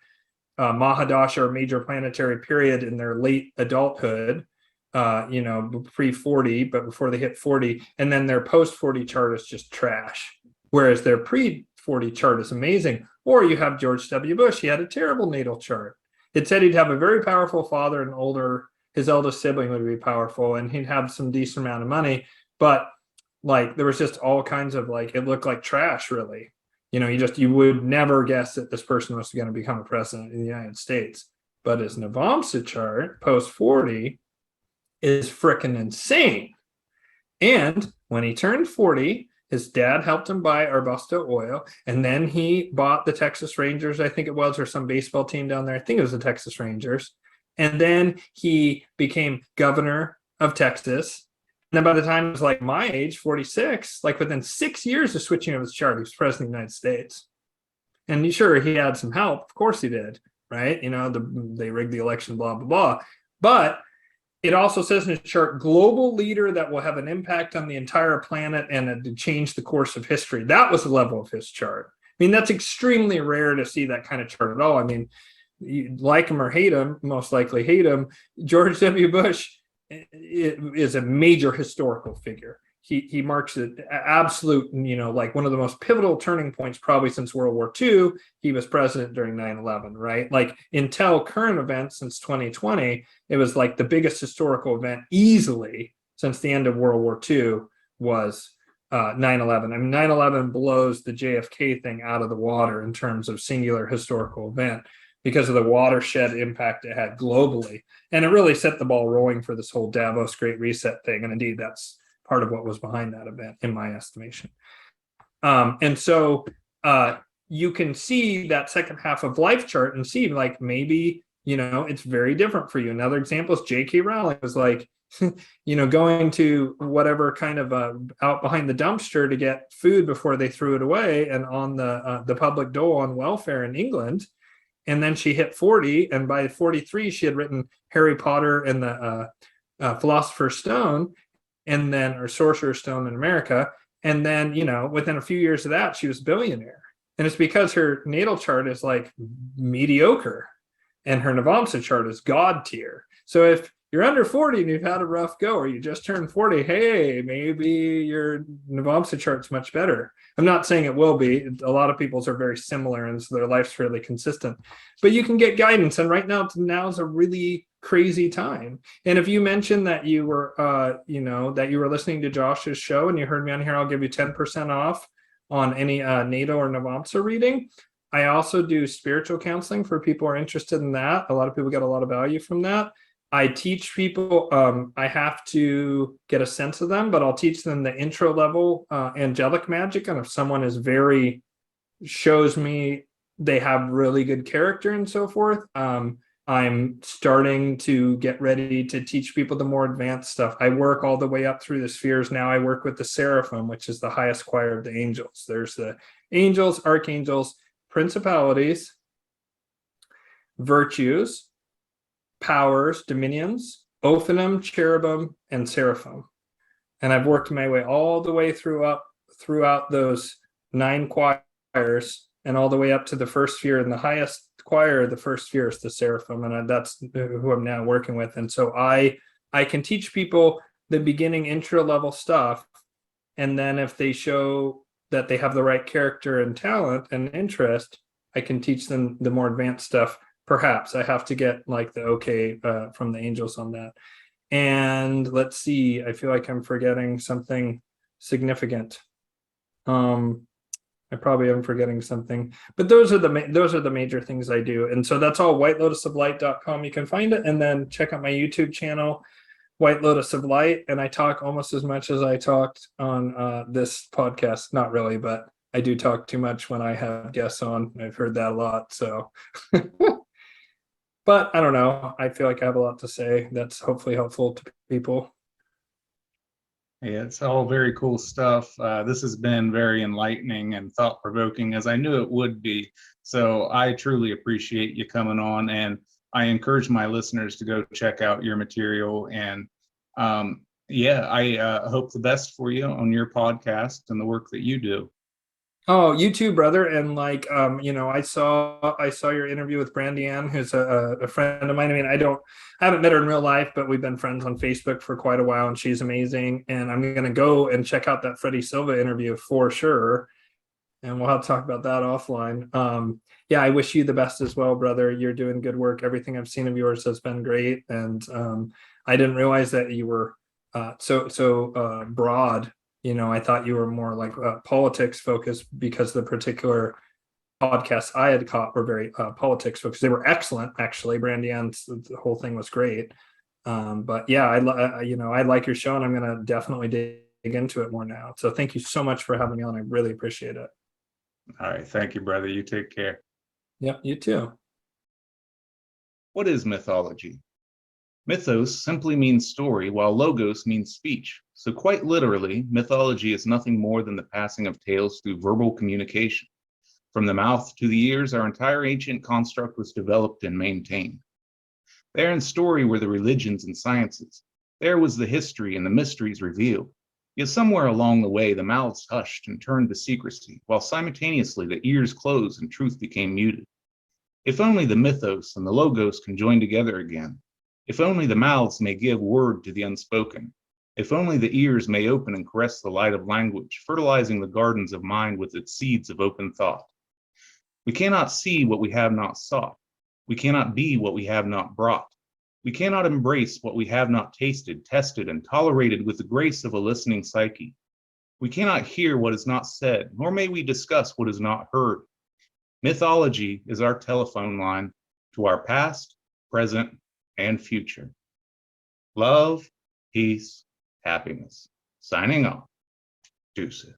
Mahadasha or major planetary period in their late adulthood, pre 40, but before they hit 40, and then their post 40 chart is just trash. Whereas their pre 40 chart is amazing. Or you have George W. Bush. He had a terrible natal chart. It said he'd have a very powerful father, and his eldest sibling would be powerful, and he'd have some decent amount of money. But like there was just all kinds of like, it looked like trash, really. You would never guess that this person was going to become a president in the United States. But his Navamsa chart, post 40, is freaking insane. And when he turned 40, his dad helped him buy Arbusto oil, and then he bought the Texas Rangers, I think it was, or some baseball team down there. I think it was the Texas Rangers. And then he became governor of Texas. And then by the time he was like my age, 46, like within 6 years of switching of his chart, he was president of the United States. And sure, he had some help. Of course he did, right? They rigged the election, blah, blah, blah. But it also says in his chart, global leader that will have an impact on the entire planet and to change the course of history. That was the level of his chart. I mean, that's extremely rare to see that kind of chart at all. I mean, you like him or hate him, most likely hate him. George W. Bush is a major historical figure. He marks an absolute, like one of the most pivotal turning points probably since World War II. He was president during 9/11, right? Like until current events since 2020, it was like the biggest historical event easily since the end of World War II was 9/11. I mean, 9/11 blows the JFK thing out of the water in terms of singular historical event because of the watershed impact it had globally. And it really set the ball rolling for this whole Davos Great Reset thing. And indeed, that's part of what was behind that event, in my estimation. And so you can see that second half of life chart and see like maybe, it's very different for you. Another example is J.K. Rowling was like, going to whatever kind of out behind the dumpster to get food before they threw it away, and on the public dole on welfare in England. And then she hit 40, and by 43, she had written Harry Potter and the Philosopher's Stone, and then, or Sorcerer's Stone in America. And then, within a few years of that, she was a billionaire. And it's because her natal chart is like mediocre and her Navamsa chart is God tier. So if you're under 40 and you've had a rough go, or you just turned 40, hey, maybe your Navamsa chart's much better. I'm not saying it will be. A lot of people's are very similar, and so their life's fairly consistent. But you can get guidance, and right now is a really crazy time. And if you mentioned that you were, that you were listening to Josh's show and you heard me on here, I'll give you 10% off on any natal or Navamsa reading. I also do spiritual counseling for people who are interested in that. A lot of people get a lot of value from that. I teach people, I have to get a sense of them, but I'll teach them the intro level angelic magic. And if someone is shows me they have really good character and so forth, I'm starting to get ready to teach people the more advanced stuff. I work all the way up through the spheres. Now I work with the seraphim, which is the highest choir of the angels. There's the angels, archangels, principalities, virtues, powers, dominions, Ophanim, cherubim, and seraphim. And I've worked my way all the way throughout those 9 choirs and all the way up to the first sphere. And the highest choir, the first sphere, is the seraphim, and that's who I'm now working with. And so I can teach people the beginning intro level stuff, and then if they show that they have the right character and talent and interest, I can teach them the more advanced stuff. Perhaps I have to get like the okay from the angels on that. And let's see, I feel like I'm forgetting something significant. I probably am forgetting something, but those are the major things I do. And so that's all whitelotusoflight.com. You can find it, and then check out my YouTube channel, White Lotus of Light. And I talk almost as much as I talked on this podcast. Not really, but I do talk too much when I have guests on. I've heard that a lot. So but I don't know. I feel like I have a lot to say that's hopefully helpful to people. Yeah, it's all very cool stuff. This has been very enlightening and thought-provoking, as I knew it would be. So I truly appreciate you coming on, and I encourage my listeners to go check out your material. And yeah, I hope the best for you on your podcast and the work that you do. Oh, you too, brother. And like, I saw your interview with Brandy Ann, who's a friend of mine. I mean, I haven't met her in real life, but we've been friends on Facebook for quite a while, and she's amazing. And I'm going to go and check out that Freddie Silva interview for sure. And we'll have to talk about that offline. Yeah, I wish you the best as well, brother. You're doing good work. Everything I've seen of yours has been great. And I didn't realize that you were so broad. I thought you were more like politics focused, because the particular podcasts I had caught were very politics focused. They were excellent, actually. Brandy Ann's, the whole thing was great. But yeah, I like your show, and I'm going to definitely dig into it more now. So thank you so much for having me on. I really appreciate it. All right. Thank you, brother. You take care. Yep, you too. What is mythology? Mythos simply means story, while logos means speech. So quite literally, mythology is nothing more than the passing of tales through verbal communication. From the mouth to the ears, our entire ancient construct was developed and maintained. There in story were the religions and sciences. There was the history and the mysteries revealed. Yet somewhere along the way, the mouths hushed and turned to secrecy, while simultaneously the ears closed and truth became muted. If only the mythos and the logos can join together again. If only the mouths may give word to the unspoken. If only the ears may open and caress the light of language, fertilizing the gardens of mind with its seeds of open thought. We cannot see what we have not sought. We cannot be what we have not brought. We cannot embrace what we have not tasted, tested, and tolerated with the grace of a listening psyche. We cannot hear what is not said, nor may we discuss what is not heard. Mythology is our telephone line to our past, present, and future. Love, peace, happiness. Signing off. Deuces.